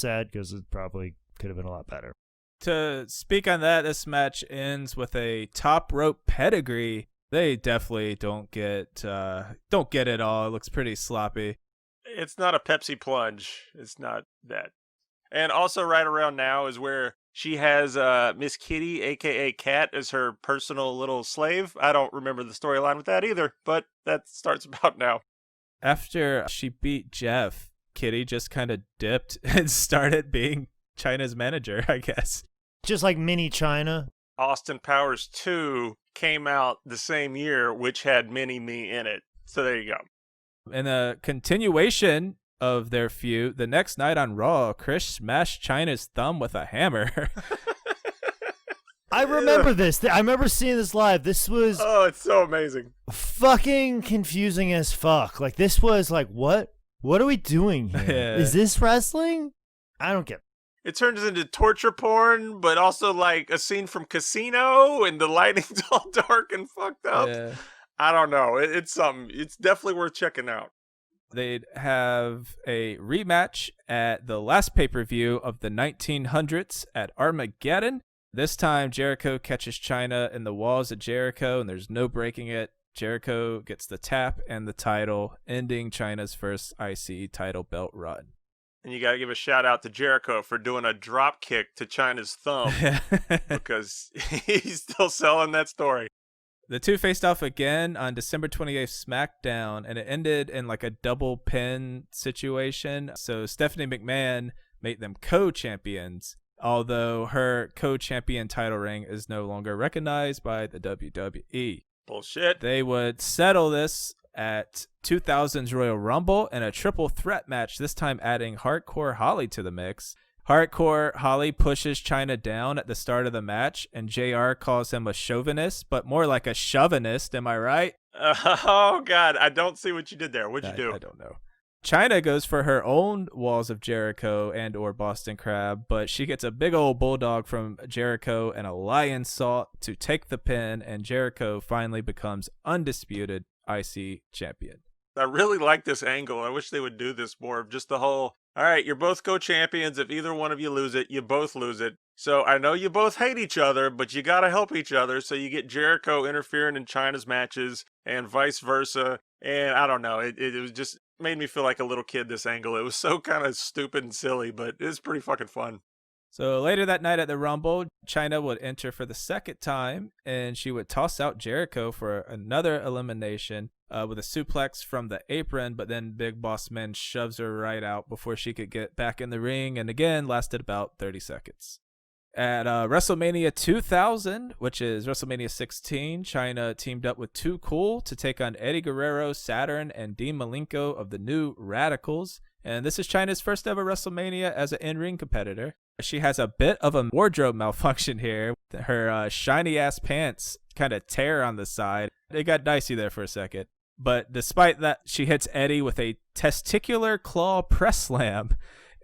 sad because it probably could have been a lot better. To speak on that, this match ends with a top rope pedigree. They definitely don't get it all. It looks pretty sloppy. It's not a Pepsi plunge. It's not that. And also right around now is where She has Miss Kitty, a.k.a. Cat, as her personal little slave. I don't remember the storyline with that either, but that starts about now. After she beat Jeff, Kitty just kind of dipped and started being Chyna's manager, I guess. Just like mini Chyna. Austin Powers 2 came out the same year, which had Mini-Me in it. So there you go. In a continuation of their feud, the next night on Raw, Chris smashed Chyna's thumb with a hammer. I remember this. I remember seeing this live. This was Oh, it's so amazing. fucking confusing as fuck. Like, this was like, what? What are we doing here? Yeah. Is this wrestling? I don't get it. It turns into torture porn, but also like a scene from Casino, and the lighting's all dark and fucked up. Yeah. I don't know. It's something. It's definitely worth checking out. They'd have a rematch at the last pay-per-view of the 1900s at Armageddon. This time, Jericho catches Chyna in the walls of Jericho, and there's no breaking it. Jericho gets the tap and the title, ending Chyna's first IC title belt run. And you got to give a shout out to Jericho for doing a drop kick to Chyna's thumb because he's still selling that story. The two faced off again on December 28th SmackDown, and it ended in like a double pin situation. So Stephanie McMahon made them co-champions, although her co-champion title ring is no longer recognized by the WWE. Bullshit. They would settle this at 2000's Royal Rumble in a triple threat match, this time adding Hardcore Holly to the mix. Hardcore Holly pushes Chyna down at the start of the match, and JR calls him a chauvinist, but more like a chauvinist, am I right? Oh, God. I don't see what you did there. What'd you do? I don't know. Chyna goes for her own Walls of Jericho and or Boston Crab, but she gets a big old bulldog from Jericho and a lion salt to take the pin, and Jericho finally becomes undisputed IC champion. I really like this angle. I wish they would do this more of just the whole, all right, you're both co-champions. If either one of you lose it, you both lose it. So I know you both hate each other, but you got to help each other. So you get Jericho interfering in Chyna's matches and vice versa. And I don't know. It was just made me feel like a little kid, this angle. It was so kind of stupid and silly, but it's pretty fucking fun. So later that night at the Rumble, Chyna would enter for the second time, and she would toss out Jericho for another elimination with a suplex from the apron, but then Big Boss Man shoves her right out before she could get back in the ring, and again lasted about 30 seconds. At WrestleMania 2000, which is WrestleMania 16, Chyna teamed up with Too Cool to take on Eddie Guerrero, Saturn, and Dean Malenko of the New Radicals. And this is Chyna's first ever WrestleMania as an in-ring competitor. She has a bit of a wardrobe malfunction here. Her shiny-ass pants kind of tear on the side. It got dicey there for a second. But despite that, she hits Eddie with a testicular claw press slam.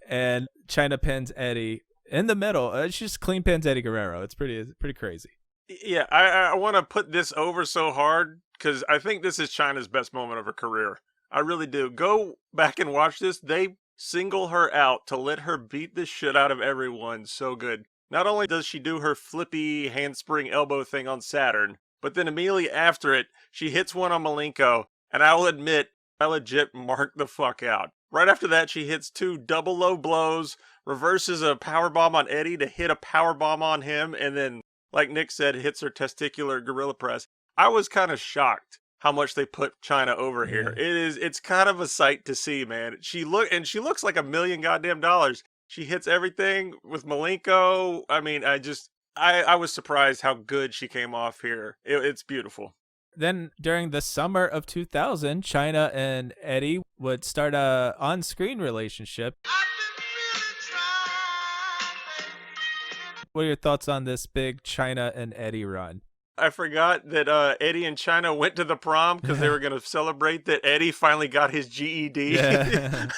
And Chyna pins Eddie in the middle. She just clean pins Eddie Guerrero. It's pretty crazy. Yeah, I want to put this over so hard because I think this is Chyna's best moment of her career. I really do. Go back and watch this. They single her out to let her beat the shit out of everyone so good. Not only does she do her flippy handspring elbow thing on Saturn, but then immediately after it, she hits one on Malenko, and I will admit, I legit marked the fuck out. Right after that, she hits two double low blows, reverses a powerbomb on Eddie to hit a powerbomb on him, and then, like Nick said, hits her testicular gorilla press. I was kind of shocked how much they put Chyna over here. It's kind of a sight to see, man. She looks like $1 million goddamn dollars. She hits everything with Malenko. I mean, I was surprised how good she came off here. It's beautiful. Then during the summer of 2000, Chyna and Eddie would start a on-screen relationship. What are your thoughts on this big Chyna and Eddie run? I forgot that Eddie and Chyna went to the prom because they were going to celebrate that Eddie finally got his GED. Yeah.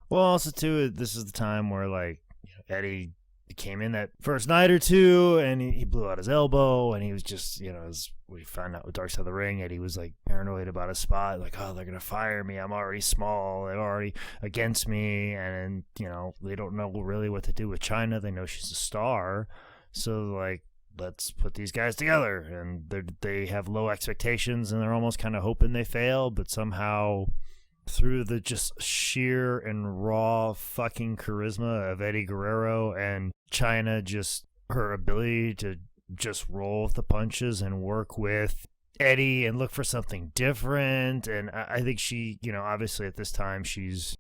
Well, also too, this is the time where like Eddie came in that first night or two, and he blew out his elbow, and he was just, as we found out with Dark Side of the Ring, Eddie was like paranoid about his spot, like, oh, they're gonna fire me. I'm already small. They're already against me, and they don't know really what to do with Chyna. They know she's a star, so like, let's put these guys together, and they have low expectations, and they're almost kind of hoping they fail, but somehow through the just sheer and raw fucking charisma of Eddie Guerrero and Chyna, just her ability to just roll with the punches and work with Eddie and look for something different. And I think she, obviously at this time she's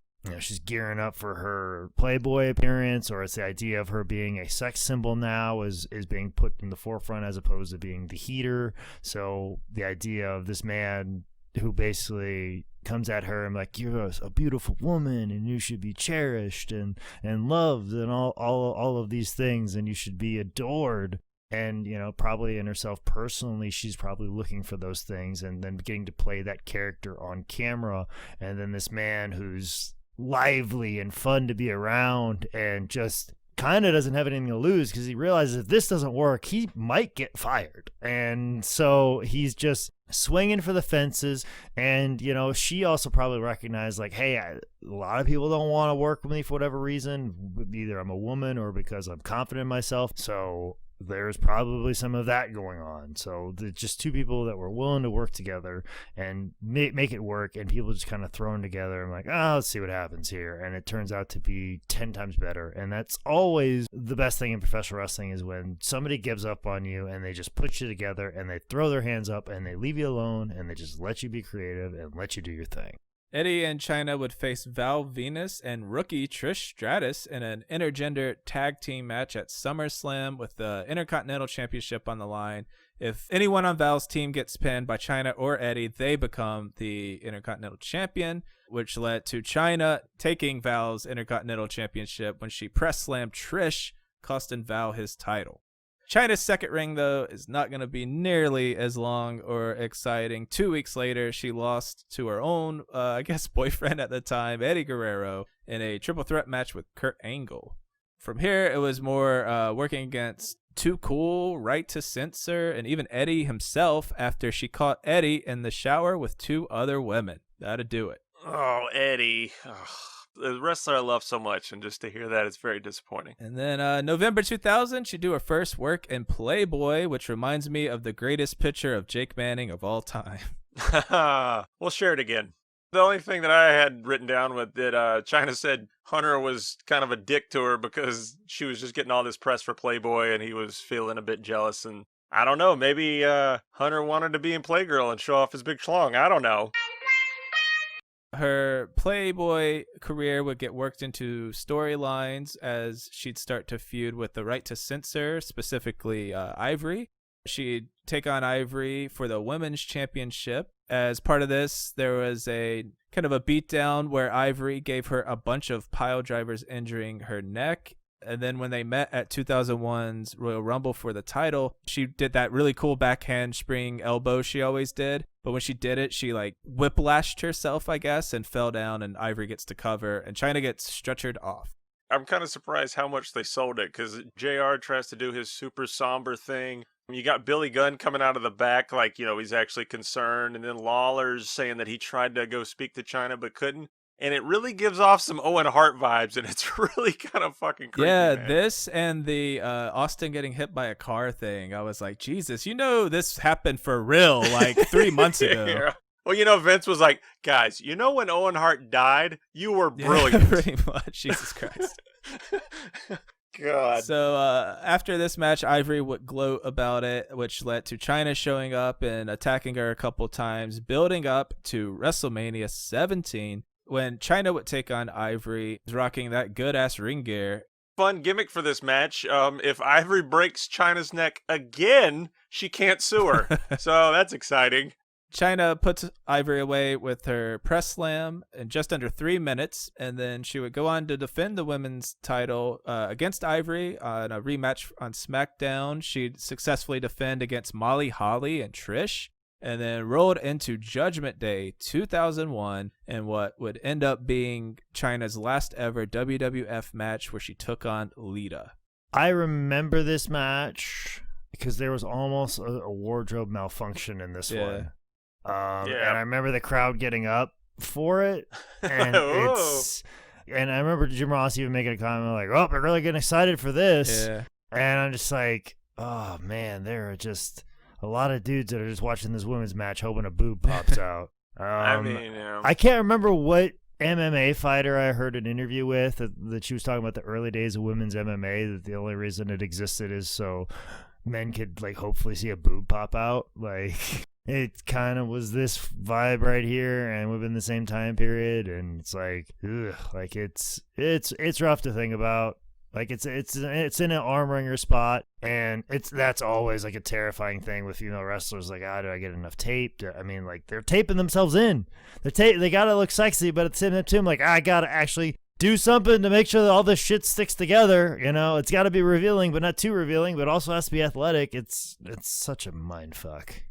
gearing up for her Playboy appearance, or it's the idea of her being a sex symbol now is being put in the forefront as opposed to being the heater. So the idea of this man who basically comes at her and like, you're a beautiful woman and you should be cherished and loved and all of these things, and you should be adored. And, probably in herself personally, she's probably looking for those things, and then getting to play that character on camera. And then this man who's lively and fun to be around and just kind of doesn't have anything to lose, because he realizes if this doesn't work, he might get fired. And so he's just swinging for the fences. And, she also probably recognized, like, hey, a lot of people don't want to work with me for whatever reason. Either I'm a woman or because I'm confident in myself. So there's probably some of that going on. So just two people that were willing to work together and make it work, and people just kind of thrown together and like, let's see what happens here. And it turns out to be 10 times better. And that's always the best thing in professional wrestling, is when somebody gives up on you and they just put you together and they throw their hands up and they leave you alone and they just let you be creative and let you do your thing. Eddie and Chyna would face Val Venus and rookie Trish Stratus in an intergender tag team match at SummerSlam with the Intercontinental Championship on the line. If anyone on Val's team gets pinned by Chyna or Eddie, they become the Intercontinental Champion, which led to Chyna taking Val's Intercontinental Championship when she press slammed Trish, costing Val his title. Chyna's second ring, though, is not going to be nearly as long or exciting. 2 weeks later, she lost to her own, boyfriend at the time, Eddie Guerrero, in a triple threat match with Kurt Angle. From here, it was more working against Too Cool, Right to Censor, and even Eddie himself after she caught Eddie in the shower with two other women. That'd do it. Oh, Eddie. Ugh. The wrestler I love so much, and just to hear that, it's very disappointing. And then November 2000, she'd do her first work in Playboy, which reminds me of the greatest picture of Jake Manning of all time. We'll share it again. The only thing that I had written down with that Chyna said Hunter was kind of a dick to her because she was just getting all this press for Playboy, and he was feeling a bit jealous. And I don't know, maybe Hunter wanted to be in Playgirl and show off his big schlong. I don't know. Her Playboy career would get worked into storylines as she'd start to feud with the Right to Censor, specifically Ivory. She'd take on Ivory for the Women's Championship. As part of this, there was a kind of a beatdown where Ivory gave her a bunch of pile drivers, injuring her neck. And then when they met at 2001's Royal Rumble for the title, she did that really cool backhand spring elbow she always did. But when she did it, she like whiplashed herself, I guess, and fell down, and Ivory gets to cover, and Chyna gets stretchered off. I'm kind of surprised how much they sold it, because JR tries to do his super somber thing. You got Billy Gunn coming out of the back like, he's actually concerned. And then Lawler's saying that he tried to go speak to Chyna but couldn't. And it really gives off some Owen Hart vibes, and it's really kind of fucking creepy. Yeah, man. This and the Austin getting hit by a car thing. I was like, Jesus, this happened for real like 3 months ago. Yeah. Well, Vince was like, guys, when Owen Hart died, you were brilliant. Yeah, pretty much. Jesus Christ. God. So after this match, Ivory would gloat about it, which led to Chyna showing up and attacking her a couple times, building up to WrestleMania 17. When Chyna would take on Ivory, rocking that good-ass ring gear. Fun gimmick for this match. If Ivory breaks Chyna's neck again, she can't sue her. So that's exciting. Chyna puts Ivory away with her press slam in just under 3 minutes, and then she would go on to defend the women's title against Ivory on a rematch on SmackDown. She'd successfully defend against Molly Holly and Trish, and then rolled into Judgment Day 2001 in what would end up being Chyna's last ever WWF match, where she took on Lita. I remember this match because there was almost a wardrobe malfunction in this one. And I remember the crowd getting up for it, and and I remember Jim Ross even making a comment like, "Oh, they're really getting excited for this," and I'm just like, "Oh man, there are just a lot of dudes that are just watching this women's match hoping a boob pops out." I mean, yeah. I can't remember what MMA fighter I heard an interview with that she was talking about the early days of women's MMA, that the only reason it existed is so men could like hopefully see a boob pop out. Like it kind of was this vibe right here, and within the same time period, and it's like, ugh, like it's rough to think about. Like it's in an arm wringer spot, and that's always like a terrifying thing with female wrestlers. Like, do I get enough tape? I mean, like they're taping themselves in. They gotta look sexy, but at the same time, like I gotta actually do something to make sure that all this shit sticks together. You know, it's got to be revealing, but not too revealing. But also has to be athletic. It's such a mind fuck.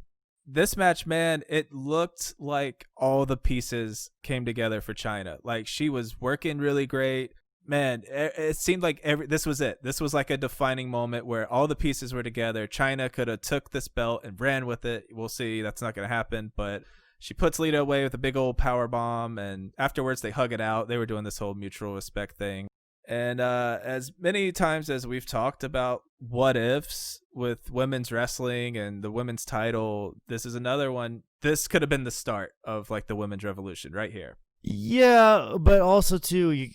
This match, man, it looked like all the pieces came together for Chyna. Like she was working really great. Man, it seemed like this was it. This was like a defining moment where all the pieces were together. Chyna could have took this belt and ran with it. We'll see. That's not going to happen. But she puts Lita away with a big old power bomb, and afterwards they hug it out. They were doing this whole mutual respect thing. And as many times as we've talked about what ifs with women's wrestling and the women's title, this is another one. This could have been the start of like the women's revolution right here. Yeah, but also too,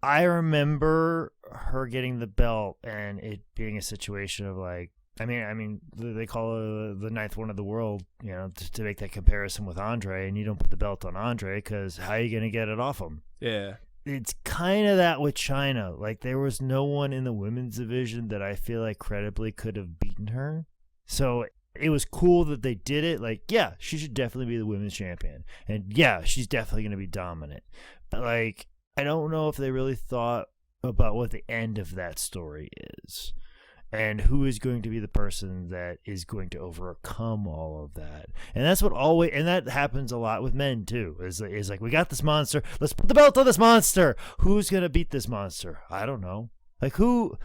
I remember her getting the belt and it being a situation of like, I mean, they call her the ninth one of the world, you know, to make that comparison with Andre, and you don't put the belt on Andre because how are you going to get it off him? Yeah. It's kind of that with Chyna. Like, there was no one in the women's division that I feel like credibly could have beaten her. So it was cool that they did it. Like, yeah, she should definitely be the women's champion. And yeah, she's definitely going to be dominant. But like, I don't know if they really thought about what the end of that story is and who is going to be the person that is going to overcome all of that. And that's what always, and that happens a lot with men too, is like, we got this monster, let's put the belt on this monster. Who's going to beat this monster? I don't know. Like who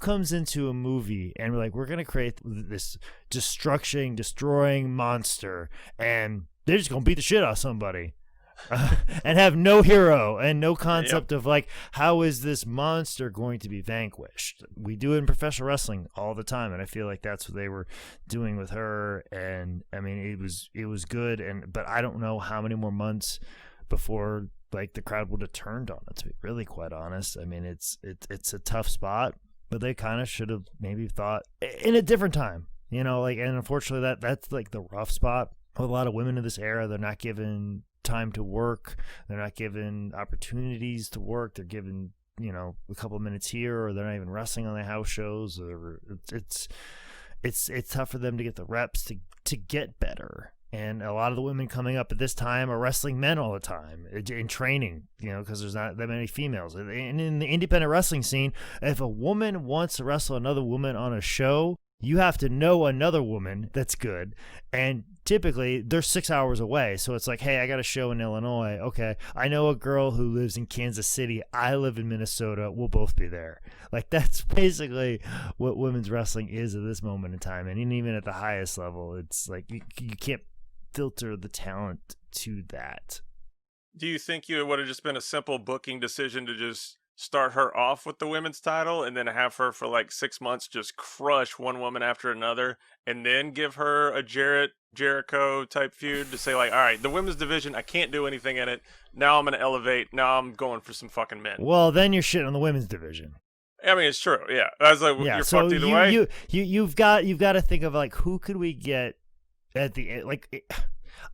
comes into a movie and we're like, we're going to create this destroying monster and they're just going to beat the shit out of somebody. And have no hero and no concept of like, how is this monster going to be vanquished? We do it in professional wrestling all the time, and I feel like that's what they were doing with her. And I mean, it was good, but I don't know how many more months before like the crowd would have turned on it. To be really quite honest, I mean, it's a tough spot, but they kind of should have maybe thought in a different time, you know. Like, and unfortunately, that's like the rough spot. With a lot of women in this era, they're not given time to work, they're not given opportunities to work, they're given, you know, a couple of minutes here, or they're not even wrestling on the house shows, or it's tough for them to get the reps to get better. And a lot of the women coming up at this time are wrestling men all the time in training, you know, because there's not that many females. And in the independent wrestling scene, if a woman wants to wrestle another woman on a show, you have to know another woman that's good. And typically they're 6 hours away. So it's like, hey, I got a show in Illinois. Okay. I know a girl who lives in Kansas City. I live in Minnesota. We'll both be there. Like, that's basically what women's wrestling is at this moment in time. And even at the highest level, it's like you can't filter the talent to that. Do you think it would have just been a simple booking decision to just start her off with the women's title and then have her for like 6 months just crush one woman after another and then give her a Jericho type feud to say like, all right, the women's division, I can't do anything in it. Now I'm going to elevate. Now I'm going for some fucking men. Well, then you're shitting on the women's division. I mean, it's true. Yeah. I was like, yeah, you're so fucked either way. You've got to think of like, who could we get at the end? Like,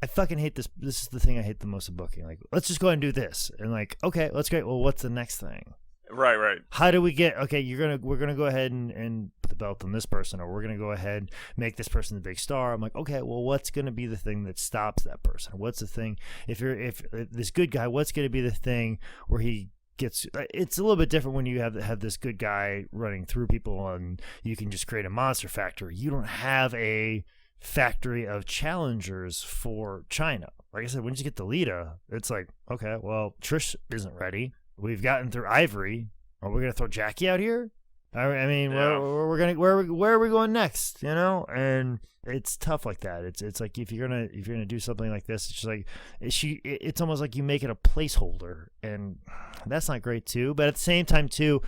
I fucking hate this. This is the thing I hate the most of booking. Like, let's just go ahead and do this. And like, okay, that's great. Well, what's the next thing? Right. How do we get, okay, we're gonna go ahead and put the belt on this person, or we're gonna go ahead and make this person the big star. I'm like, okay, well, what's gonna be the thing that stops that person? What's the thing, if this good guy, what's gonna be the thing where he gets, it's a little bit different when you have this good guy running through people and you can just create a monster factory. You don't have a factory of challengers for Chyna. Like I said, when you get to Lita, it's like, okay, well, Trish isn't ready. We've gotten through Ivory. Are we gonna throw Jackie out here? I mean, yeah. where are we going next? You know, and it's tough like that. It's like if you're gonna do something like this, it's just like it's almost like you make it a placeholder, and that's not great too. But at the same time too,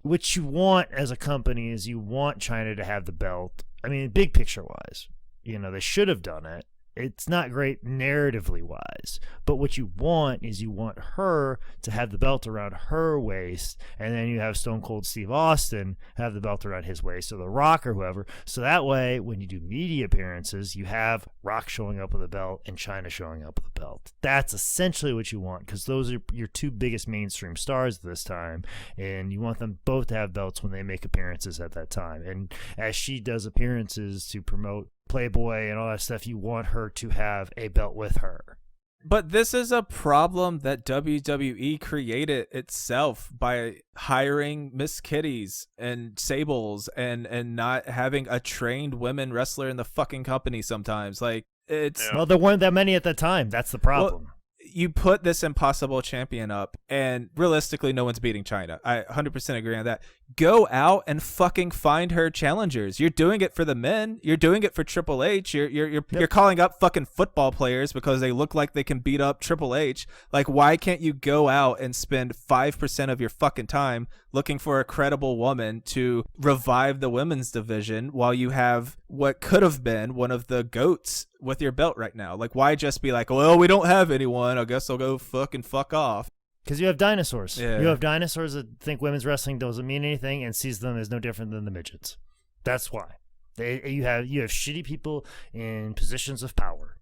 what you want as a company is you want Chyna to have the belt. I mean, big picture wise, you know, they should have done it. it's not great narratively wise. But what you want is you want her to have the belt around her waist, and then you have Stone Cold Steve Austin have the belt around his waist, or The Rock or whoever. So that way, when you do media appearances, you have Rock showing up with a belt and Chyna showing up with a belt. That's essentially what you want, because those are your two biggest mainstream stars this time, and you want them both to have belts when they make appearances at that time. And as she does appearances to promote Playboy and all that stuff, you want her to have a belt with her. But this is a problem that WWE created itself by hiring Miss Kitties and Sables and not having a trained women wrestler in the fucking company sometimes. Like, it's... Well, there weren't that many at the time. That's the problem. Well, you put this impossible champion up, and realistically, no one's beating Chyna. I 100% agree on that. Go out and fucking find her challengers. You're doing it for the men. You're doing it for Triple H. You're calling up fucking football players because they look like they can beat up Triple H. Like, why can't you go out and spend 5% of your fucking time looking for a credible woman to revive the women's division while you have what could have been one of the GOATs with your belt right now? Like, why just be like, well, we don't have anyone, I guess I'll go fuck off? Because you have dinosaurs. Yeah. You have dinosaurs that think women's wrestling doesn't mean anything and sees them as no different than the midgets. That's why. You have shitty people in positions of power.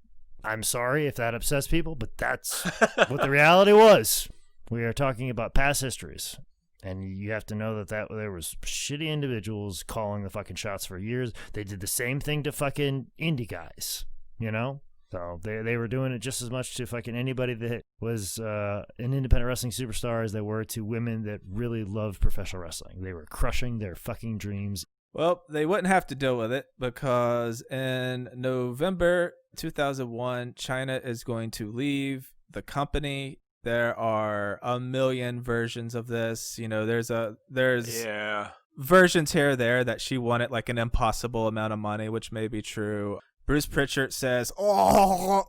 I'm sorry if that upsets people, but that's what the reality was. We are talking about past histories. And you have to know that there was shitty individuals calling the fucking shots for years. They did the same thing to fucking indie guys, you know? So they were doing it just as much to fucking anybody that was an independent wrestling superstar as they were to women that really loved professional wrestling. They were crushing their fucking dreams. Well, they wouldn't have to deal with it because in November 2001, Chyna is going to leave the company. There are a million versions of this. You know, there's versions here or there that she wanted like an impossible amount of money, which may be true. Bruce Pritchard says, but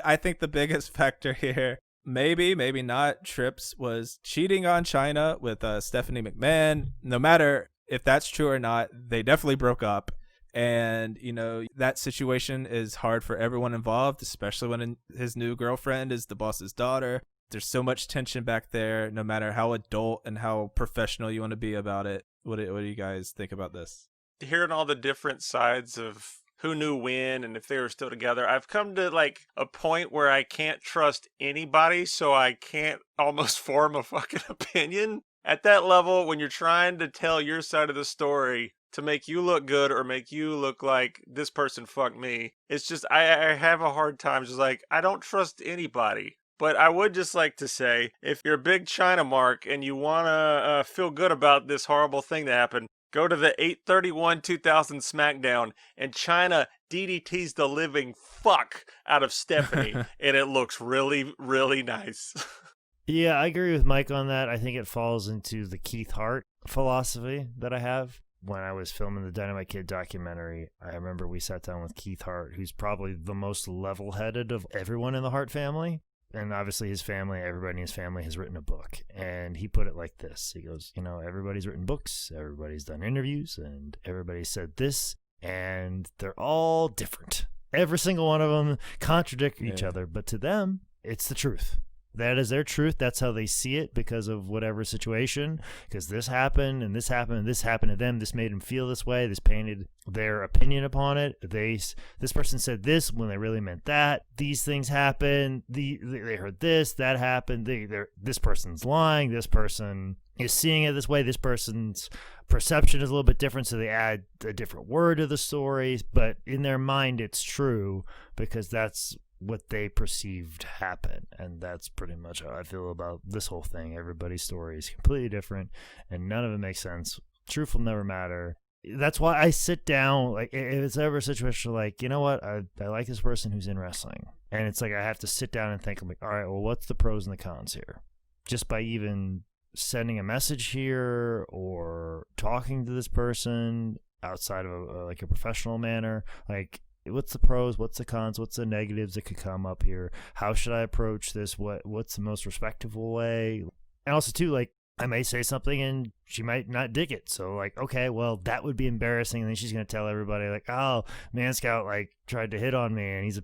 I think the biggest factor here, maybe not, Trips was cheating on Chyna with Stephanie McMahon. No matter if that's true or not, they definitely broke up. And, you know, that situation is hard for everyone involved, especially when his new girlfriend is the boss's daughter. There's so much tension back there, no matter how adult and how professional you want to be about it. What do you guys think about this? Hearing all the different sides of who knew when and if they were still together, I've come to like a point where I can't trust anybody, so I can't almost form a fucking opinion. At that level, when you're trying to tell your side of the story to make you look good or make you look like this person fucked me, it's just, I have a hard time just like, I don't trust anybody. But I would just like to say, if you're a big Chyna mark and you want to feel good about this horrible thing that happened, go to the 8/31/2000 SmackDown, and Chyna DDT's the living fuck out of Stephanie, and it looks really, really nice. Yeah, I agree with Mike on that. I think it falls into the Keith Hart philosophy that I have. When I was filming the Dynamite Kid documentary, I remember we sat down with Keith Hart, who's probably the most level-headed of everyone in the Hart family. And obviously his family, everybody in his family has written a book. And he put it like this. He goes, you know, everybody's written books, everybody's done interviews, and everybody said this, and they're all different. Every single one of them contradict each other, but to them, it's the truth. That is their truth. That's how they see it because of whatever situation. Because this happened, and this happened, and this happened to them. This made them feel this way. This painted their opinion upon it. This person said this when they really meant that. These things happened. They heard this. That happened. This person's lying. This person is seeing it this way. This person's perception is a little bit different, so they add a different word to the story. But in their mind, it's true because that's what they perceived happen. And that's pretty much how I feel about this whole thing. Everybody's story is completely different and none of it makes sense. Truth will never matter. That's why I sit down, like, if it's ever a situation like, you know what, I like this person who's in wrestling, and it's like I have to sit down and think, I'm like, all right, well, what's the pros and the cons here? Just by even sending a message here or talking to this person outside of a professional manner, like, what's the pros? What's the cons? What's the negatives that could come up here? How should I approach this? What's the most respectful way? And also, too, like, I may say something and she might not dig it. So like, okay, well, that would be embarrassing. And then she's going to tell everybody like, oh, Man Scout like tried to hit on me and he's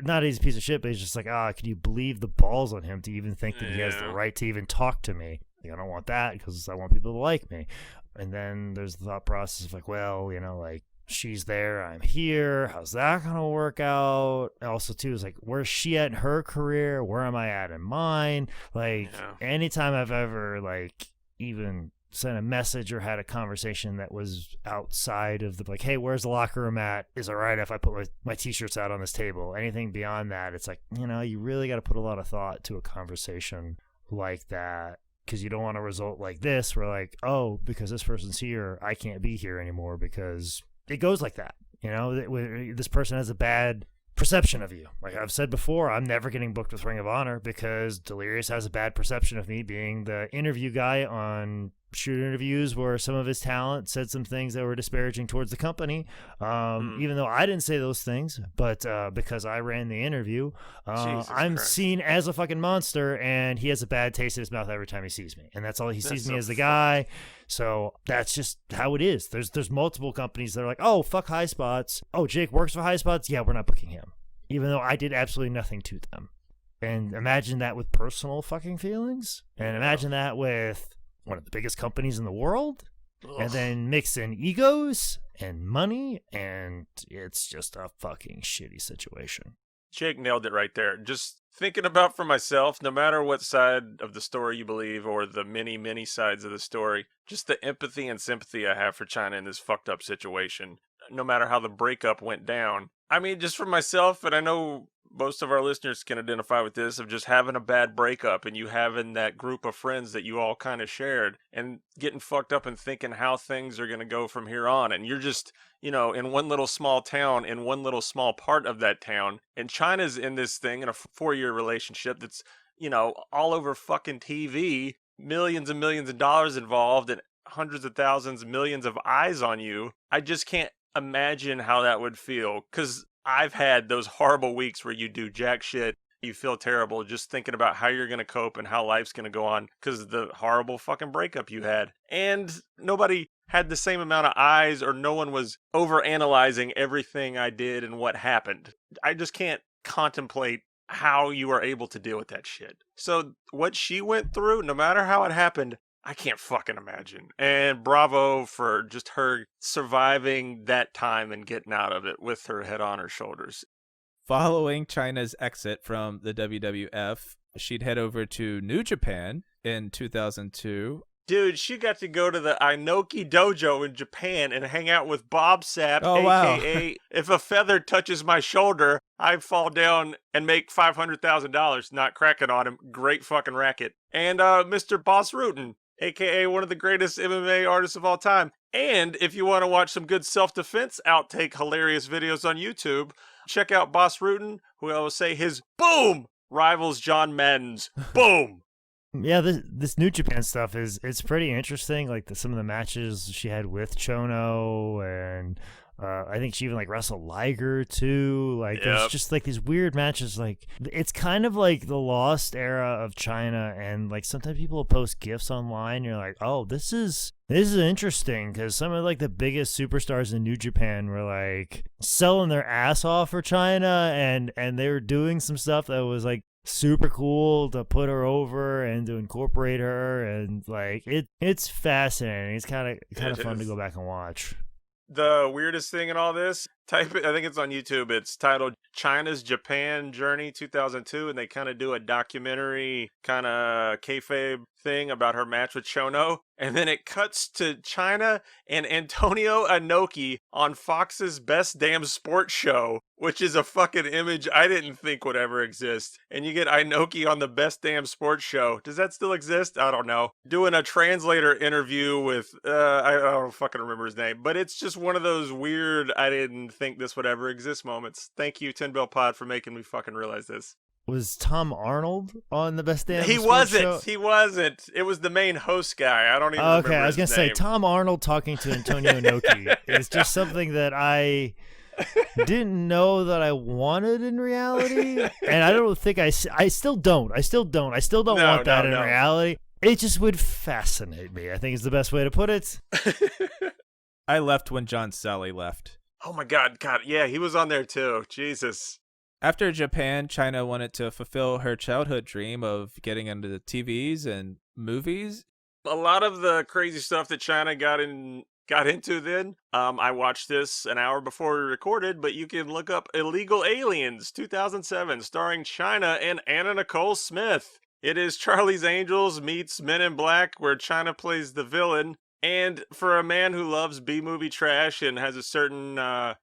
not he's a piece of shit, but he's just like, can you believe the balls on him to even think that he has the right to even talk to me? Like, I don't want that because I want people to like me. And then there's the thought process of like, well, like, she's there, I'm here. How's that going to work out? Also, too, is like, where's she at in her career? Where am I at in mine? Like, anytime I've ever, like, even sent a message or had a conversation that was outside of the, like, hey, where's the locker room at? Is it right if I put my T-shirts out on this table? Anything beyond that, it's like, you really got to put a lot of thought to a conversation like that. Because you don't want a result like this where, like, oh, because this person's here, I can't be here anymore because it goes like that. This person has a bad perception of you. Like I've said before, I'm never getting booked with Ring of Honor because Delirious has a bad perception of me being the interview guy on shoot interviews where some of his talent said some things that were disparaging towards the company, even though I didn't say those things, but because I ran the interview, I'm seen as a fucking monster, and he has a bad taste in his mouth every time he sees me, and that's all he sees me as the guy. So that's just how it is. There's multiple companies that are like, oh, fuck High Spots. Oh, Jake works for High Spots. Yeah, we're not booking him, even though I did absolutely nothing to them. And imagine that with personal fucking feelings, and imagine that with one of the biggest companies in the world. Ugh. And then mix in egos and money, and it's just a fucking shitty situation. Jake nailed it right there. Just thinking about for myself, no matter what side of the story you believe or the many, many sides of the story, just the empathy and sympathy I have for Chyna in this fucked up situation, no matter how the breakup went down. I mean, just for myself, and I know most of our listeners can identify with this, of just having a bad breakup and you having that group of friends that you all kind of shared and getting fucked up and thinking how things are going to go from here on. And you're just, in one little small town, in one little small part of that town. And Chyna's in this thing in a 4-year relationship that's, all over fucking TV, millions and millions of dollars involved and hundreds of thousands, millions of eyes on you. I just can't imagine how that would feel, because I've had those horrible weeks where you do jack shit, you feel terrible just thinking about how you're going to cope and how life's going to go on because of the horrible fucking breakup you had. And nobody had the same amount of eyes, or no one was overanalyzing everything I did and what happened. I just can't contemplate how you are able to deal with that shit. So what she went through, no matter how it happened, I can't fucking imagine. And bravo for just her surviving that time and getting out of it with her head on her shoulders. Following Chyna's exit from the WWF, she'd head over to New Japan in 2002. Dude, she got to go to the Inoki Dojo in Japan and hang out with Bob Sapp, a.k.a. Wow. If a feather touches my shoulder, I fall down and make $500,000. Not cracking on him. Great fucking racket. And Mr. Boss Rutan, a.k.a. one of the greatest MMA artists of all time. And if you want to watch some good self-defense outtake hilarious videos on YouTube, check out Boss Rutan, who I will say his boom rivals John Madden's boom. Yeah, this New Japan stuff it's pretty interesting. Like some of the matches she had with Chono, and I think she even like wrestled Liger too. Like there's just like these weird matches. Like it's kind of like the lost era of Chyna, and like sometimes people will post GIFs online. And you're like, oh, this is interesting, because some of like the biggest superstars in New Japan were like selling their ass off for Chyna, and they were doing some stuff that was like super cool to put her over and to incorporate her, and like it's fascinating. It's kind of fun to go back and watch. The weirdest thing in all this, type it, I think it's on YouTube, it's titled Chyna's Japan Journey 2002, and they kind of do a documentary kind of kayfabe thing about her match with Chono, and then it cuts to Chyna and Antonio Inoki on Fox's Best Damn Sports Show, which is a fucking image I didn't think would ever exist. And you get Inoki on the Best Damn Sports Show. Does that still exist? I don't know. Doing a translator interview with, I don't fucking remember his name, but it's just one of those weird, I didn't think this would ever exist moments. Thank you, Tin Bell Pod, for making me fucking realize this. Was Tom Arnold on the Best Damn He Sports wasn't. Show? He wasn't. It was the main host guy. I don't even remember his name. Okay, I was going to say, Tom Arnold talking to Antonio Inoki is just something that I didn't know that I wanted in reality. And I don't think I still don't want that in reality. It just would fascinate me, I think is the best way to put it. I left when John Sally left. Oh my God, yeah, he was on there too. Jesus. After Japan, Chyna wanted to fulfill her childhood dream of getting into the TVs and movies. A lot of the crazy stuff that Chyna got into then. I watched this an hour before we recorded, but you can look up Illegal Aliens 2007, starring Chyna and Anna Nicole Smith. It is Charlie's Angels meets Men in Black, where Chyna plays the villain. And for a man who loves B-movie trash and has a certain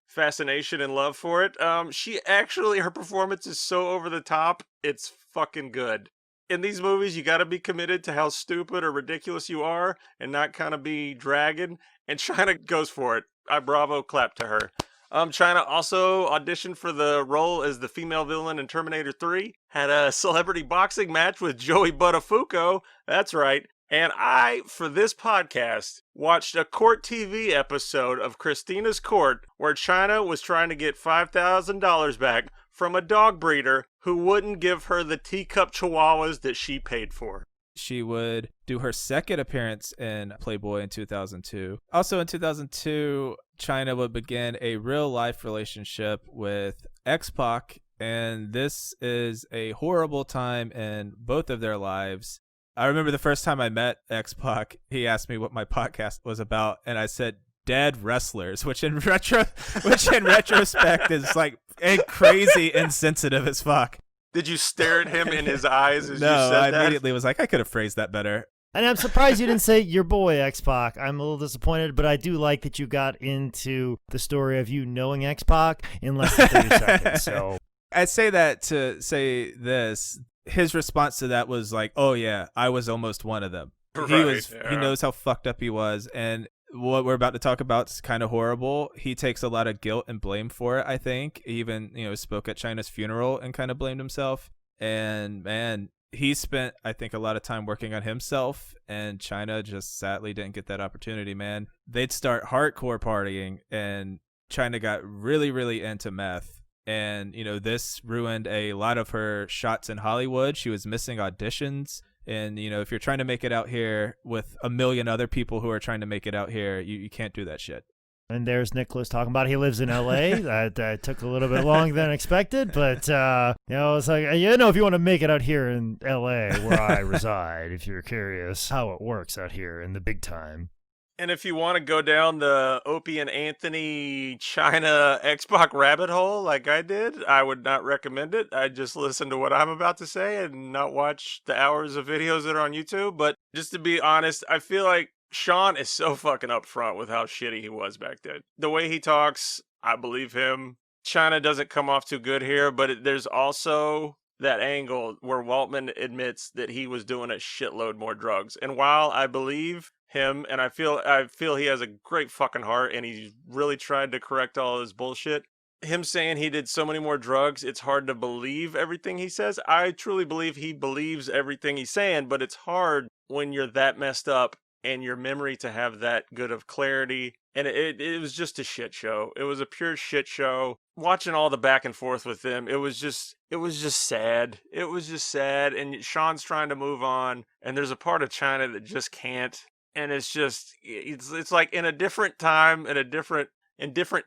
fascination and love for it, her performance is so over the top, it's fucking good. In these movies, you gotta be committed to how stupid or ridiculous you are and not kind of be dragging. And Chyna goes for it. I bravo clap to her. Chyna also auditioned for the role as the female villain in Terminator 3, had a celebrity boxing match with Joey Buttafuoco, that's right, and I, for this podcast, watched a Court TV episode of Christina's Court where Chyna was trying to get $5,000 back from a dog breeder who wouldn't give her the teacup chihuahuas that she paid for. She would do her second appearance in Playboy in 2002. Also in 2002, Chyna would begin a real-life relationship with X-Pac, and this is a horrible time in both of their lives. I remember the first time I met X-Pac, he asked me what my podcast was about, and I said, Dead Wrestlers, which in retrospect is like crazy insensitive as fuck. Did you stare at him in his eyes as No, you said I that? immediately was like, I could have phrased that better. And I'm surprised you didn't say your boy X-Pac. I'm a little disappointed, but I do like that you got into the story of you knowing X-Pac in less than 30 seconds. So I say that to say this. His response to that was like, oh yeah, I was almost one of them. Right, He knows how fucked up he was, and what we're about to talk about is kind of horrible. He takes a lot of guilt and blame for it, I think. He even, spoke at Chyna's funeral and kind of blamed himself. And man, he spent, I think, a lot of time working on himself, and Chyna just sadly didn't get that opportunity, man. They'd start hardcore partying, and Chyna got really, really into meth. And, this ruined a lot of her shots in Hollywood. She was missing auditions. And, if you're trying to make it out here with a million other people who are trying to make it out here, you can't do that shit. And there's Nicholas talking about he lives in L.A. that took a little bit longer than expected, but it's like if you want to make it out here in L.A. where I reside, if you're curious how it works out here in the big time. And if you want to go down the Opie and Anthony Chyna X-Pac rabbit hole like I did, I would not recommend it. I'd just listen to what I'm about to say and not watch the hours of videos that are on YouTube. But just to be honest, I feel like Sean is so fucking upfront with how shitty he was back then. The way he talks, I believe him. Chyna doesn't come off too good here, but there's also that angle where Waltman admits that he was doing a shitload more drugs. And while I believe him, and I feel he has a great fucking heart, and he's really tried to correct all his bullshit, him saying he did so many more drugs, it's hard to believe everything he says. I truly believe he believes everything he's saying, but it's hard when you're that messed up and your memory to have that good of clarity. And it was just a shit show. It was a pure shit show. Watching all the back and forth with them, it was just sad. It was just sad. And Sean's trying to move on, and there's a part of Chyna that just can't. And it's like in a different time, in different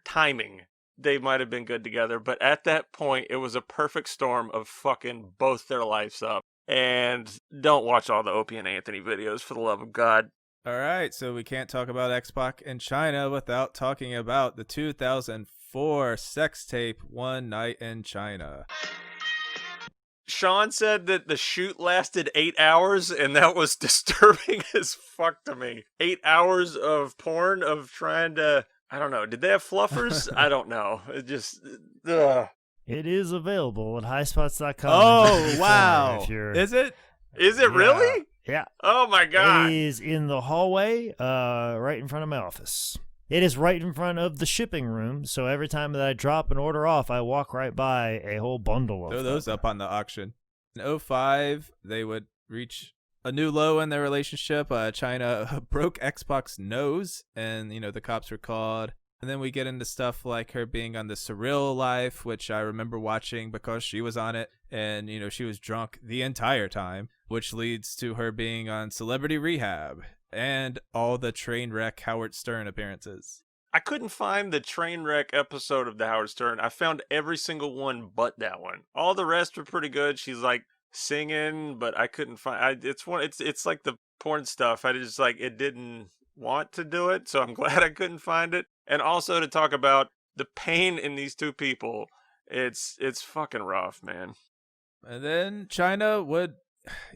timing, they might have been good together. But at that point, it was a perfect storm of fucking both their lives up. And don't watch all the Opie and Anthony videos, for the love of God. All right, so we can't talk about X-Pac and Chyna without talking about the 2004 sex tape One Night in China. Sean said that the shoot lasted 8 hours, and that was disturbing as fuck to me. 8 hours of porn, of trying to, I don't know, did they have fluffers? I don't know. It just, ugh. It is available at highspots.com. Oh, wow. Is it? Is it really? Yeah. Oh, my God. It is in the hallway, right in front of my office. It is right in front of the shipping room, so every time that I drop an order off, I walk right by a whole bundle of Throw those up on the auction. In 2005, they would reach a new low in their relationship. Chyna broke X-Pac's nose, and, the cops were called. And then we get into stuff like her being on the Surreal Life, which I remember watching because she was on it. And, she was drunk the entire time, which leads to her being on Celebrity Rehab and all the train wreck Howard Stern appearances. I couldn't find the train wreck episode of the Howard Stern. I found every single one but that one. All the rest were pretty good. She's like singing, but I couldn't find. It's like the porn stuff. I just it didn't want to do it, so I'm glad I couldn't find it. And also to talk about the pain in these two people. It's fucking rough, man. And then Chyna would.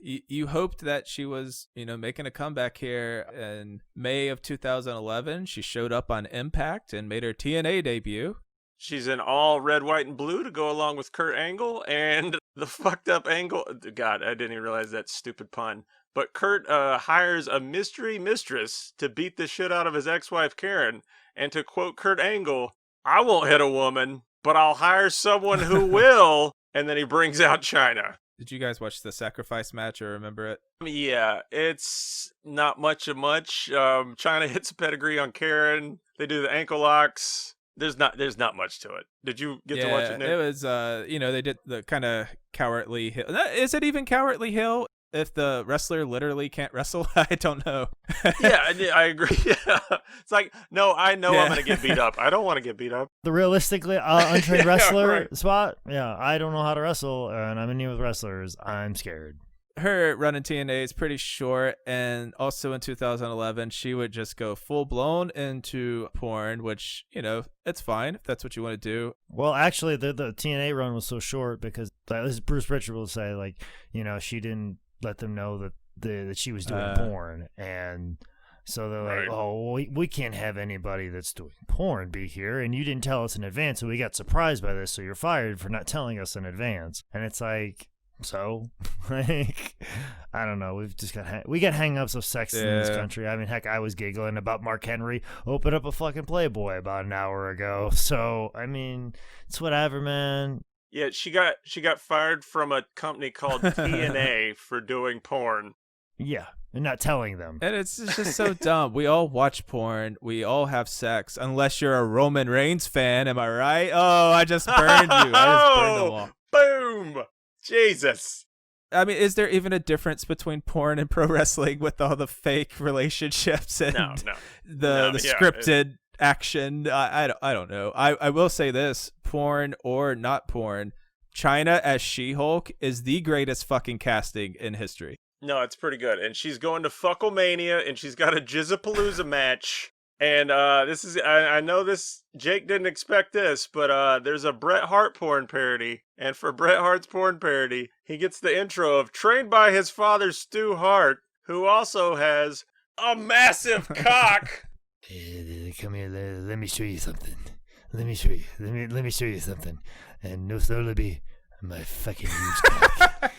You hoped that she was, making a comeback here in May of 2011. She showed up on Impact and made her TNA debut. She's in all red, white, and blue to go along with Kurt Angle and the fucked up Angle. God, I didn't even realize that stupid pun. But Kurt hires a mystery mistress to beat the shit out of his ex-wife Karen. And to quote Kurt Angle, "I won't hit a woman, but I'll hire someone who will." And then he brings out Chyna. Did you guys watch the sacrifice match or remember it? Yeah, it's not much of much. Chyna hits a pedigree on Karen. They do the ankle locks. There's not much to it. Did you get to watch it, Nick? It was, they did the kind of cowardly hill. Is it even cowardly hill if the wrestler literally can't wrestle? I don't know. Yeah, I agree. Yeah. It's like, no, I know I'm going to get beat up. I don't want to get beat up. The realistically untrained wrestler right. spot? Yeah, I don't know how to wrestle, and I'm in here with wrestlers. I'm scared. Her run in TNA is pretty short, and also in 2011, she would just go full-blown into porn, which, it's fine if that's what you want to do. Well, actually, the TNA run was so short because, as Bruce Pritchard will say, she didn't let them know that she was doing porn, and so they're like, oh, we can't have anybody that's doing porn be here, and you didn't tell us in advance, so we got surprised by this, so you're fired for not telling us in advance. And it's like, so I don't know, we got hang-ups of sex in this country. I mean, heck, I was giggling about Mark Henry open up a fucking Playboy about an hour ago, so I mean, it's whatever, man. Yeah, she got fired from a company called TNA for doing porn. Yeah, and not telling them. And it's just so dumb. We all watch porn. We all have sex, unless you're a Roman Reigns fan. Am I right? Oh, I just burned you. I just burned them all. Boom! Jesus. I mean, is there even a difference between porn and pro wrestling with all the fake relationships and the scripted action? I don't know. I will say this, porn or not porn, Chyna as She-Hulk is the greatest fucking casting in history. No, it's pretty good. And she's going to Fucklemania, and she's got a Jizzapalooza match. And this is, I know this, Jake didn't expect this, but there's a Bret Hart porn parody. And for Bret Hart's porn parody, he gets the intro of trained by his father, Stu Hart, who also has a massive cock. Come here, let me show you something. Let me show you something. And no slowly be my fucking huge cock.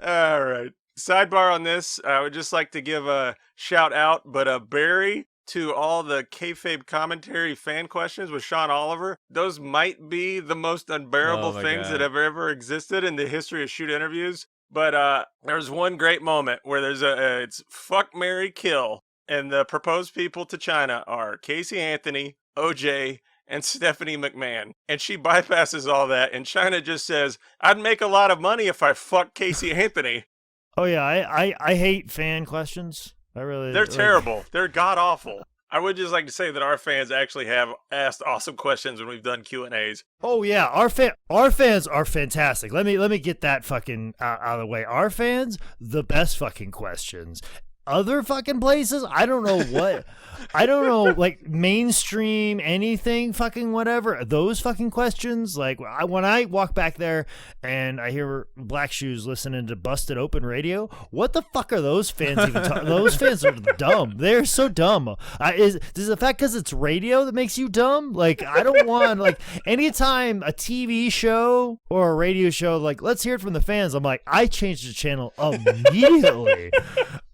All right. Sidebar on this, I would just like to give a shout out, but a Barry to all the kayfabe commentary fan questions with Sean Oliver. Those might be the most unbearable things that have ever existed in the history of shoot interviews. But there's one great moment where there's it's fuck, marry, kill. And the proposed people to Chyna are Casey Anthony, OJ, and Stephanie McMahon. And she bypasses all that, and Chyna just says, I'd make a lot of money if I fuck Casey Anthony. Oh, yeah, I hate fan questions. They're terrible. They're god-awful. I would just like to say that our fans actually have asked awesome questions when we've done Q&As. Oh, yeah, our fans are fantastic. Let me get that fucking out of the way. Our fans, the best fucking questions. Other fucking places, I don't know what, I don't know, like mainstream, anything, fucking whatever. Those fucking questions, like when I walk back there and I hear Black Shoes listening to Busted Open Radio, what the fuck are those fans even talking? Those fans are dumb. They're so dumb. Is the fact because it's radio that makes you dumb? Like, I don't want, like, anytime a TV show or a radio show, like, let's hear it from the fans, I'm like, I changed the channel immediately.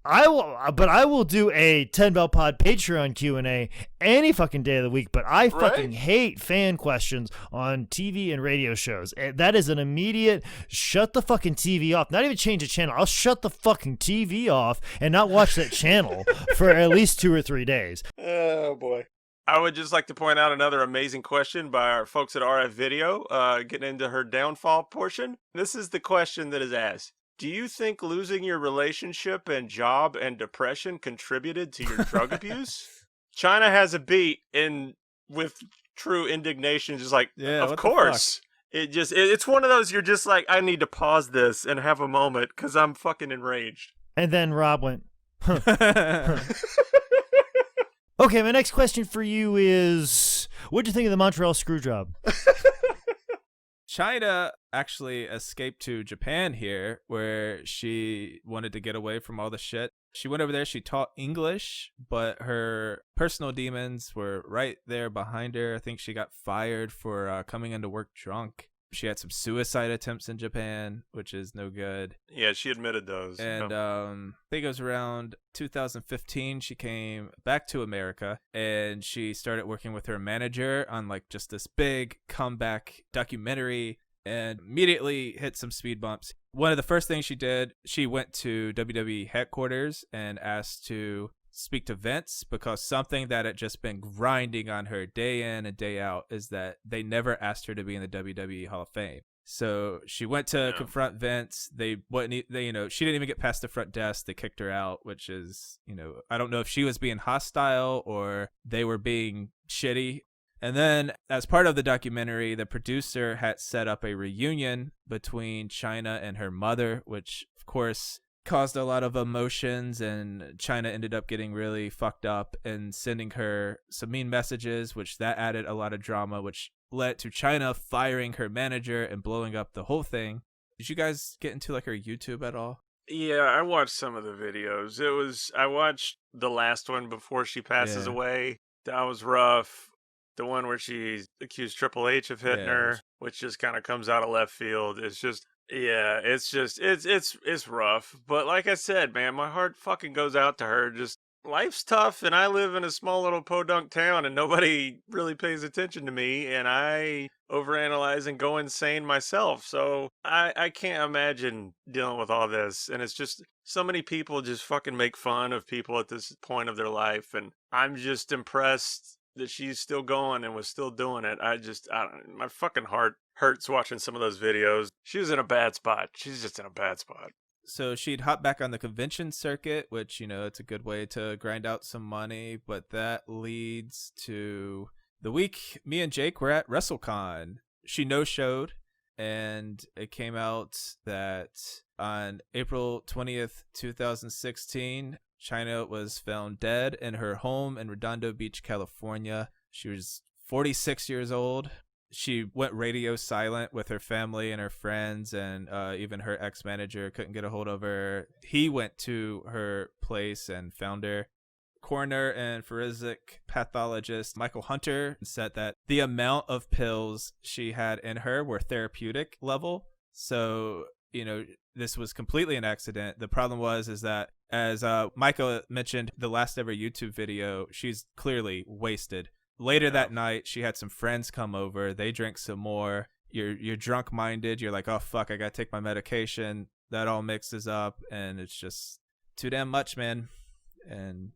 I will do a 10 Bell Pod Patreon Q&A any fucking day of the week, but I fucking hate fan questions on TV and radio shows. And that is an immediate shut the fucking TV off. Not even change the channel. I'll shut the fucking TV off and not watch that channel for at least 2 or 3 days. Oh, boy. I would just like to point out another amazing question by our folks at RF Video, getting into her downfall portion. This is the question that is asked. Do you think losing your relationship and job and depression contributed to your drug abuse? Chyna has a beat with true indignation, just like, Yeah, of course. It's one of those, you're just like, I need to pause this and have a moment because I'm fucking enraged. And then Rob went, huh. Okay, my next question for you is, what'd you think of the Montreal screw job? Chyna actually escaped to Japan here, where she wanted to get away from all the shit. She went over there, she taught English, but her personal demons were right there behind her. I think she got fired for coming into work drunk. She had some suicide attempts in Japan, which is no good. Yeah, she admitted those. And I think it was around 2015, she came back to America, and she started working with her manager on like just this big comeback documentary, and immediately hit some speed bumps. One of the first things she did, she went to WWE headquarters and asked to speak to Vince, because something that had just been grinding on her day in and day out is that they never asked her to be in the WWE Hall of Fame. So she went to confront Vince. She didn't even get past the front desk. They kicked her out, which is, I don't know if she was being hostile or they were being shitty. And then as part of the documentary, the producer had set up a reunion between Chyna and her mother, which of course caused a lot of emotions, and Chyna ended up getting really fucked up and sending her some mean messages, which that added a lot of drama, which led to Chyna firing her manager and blowing up the whole thing. Did you guys get into like her YouTube at all? Yeah, I watched some of the videos. I watched the last one before she passes away. That was rough. The one where she accused Triple H of hitting her, which just kind of comes out of left field. It's just, it's rough. But like I said, man, my heart fucking goes out to her. Just life's tough, and I live in a small little podunk town, and nobody really pays attention to me, and I overanalyze and go insane myself. So I can't imagine dealing with all this. And it's just so many people just fucking make fun of people at this point of their life, and I'm just impressed that she's still going and was still doing it. My fucking heart hurts watching some of those videos. She was in a bad spot. She's just in a bad spot. So she'd hop back on the convention circuit, which, it's a good way to grind out some money. But that leads to the week me and Jake were at WrestleCon. She no-showed, and it came out that on April 20th, 2016, Chyna was found dead in her home in Redondo Beach, California. She was 46 years old. She went radio silent with her family and her friends, and even her ex-manager couldn't get a hold of her. He went to her place and found her. Coroner and forensic pathologist Michael Hunter said that the amount of pills she had in her were therapeutic level. So, this was completely an accident. The problem is that, as Michael mentioned, the last ever YouTube video, she's clearly wasted. Later that night, she had some friends come over. They drank some more. You're drunk-minded. You're like, oh, fuck, I got to take my medication. That all mixes up, and it's just too damn much, man. And,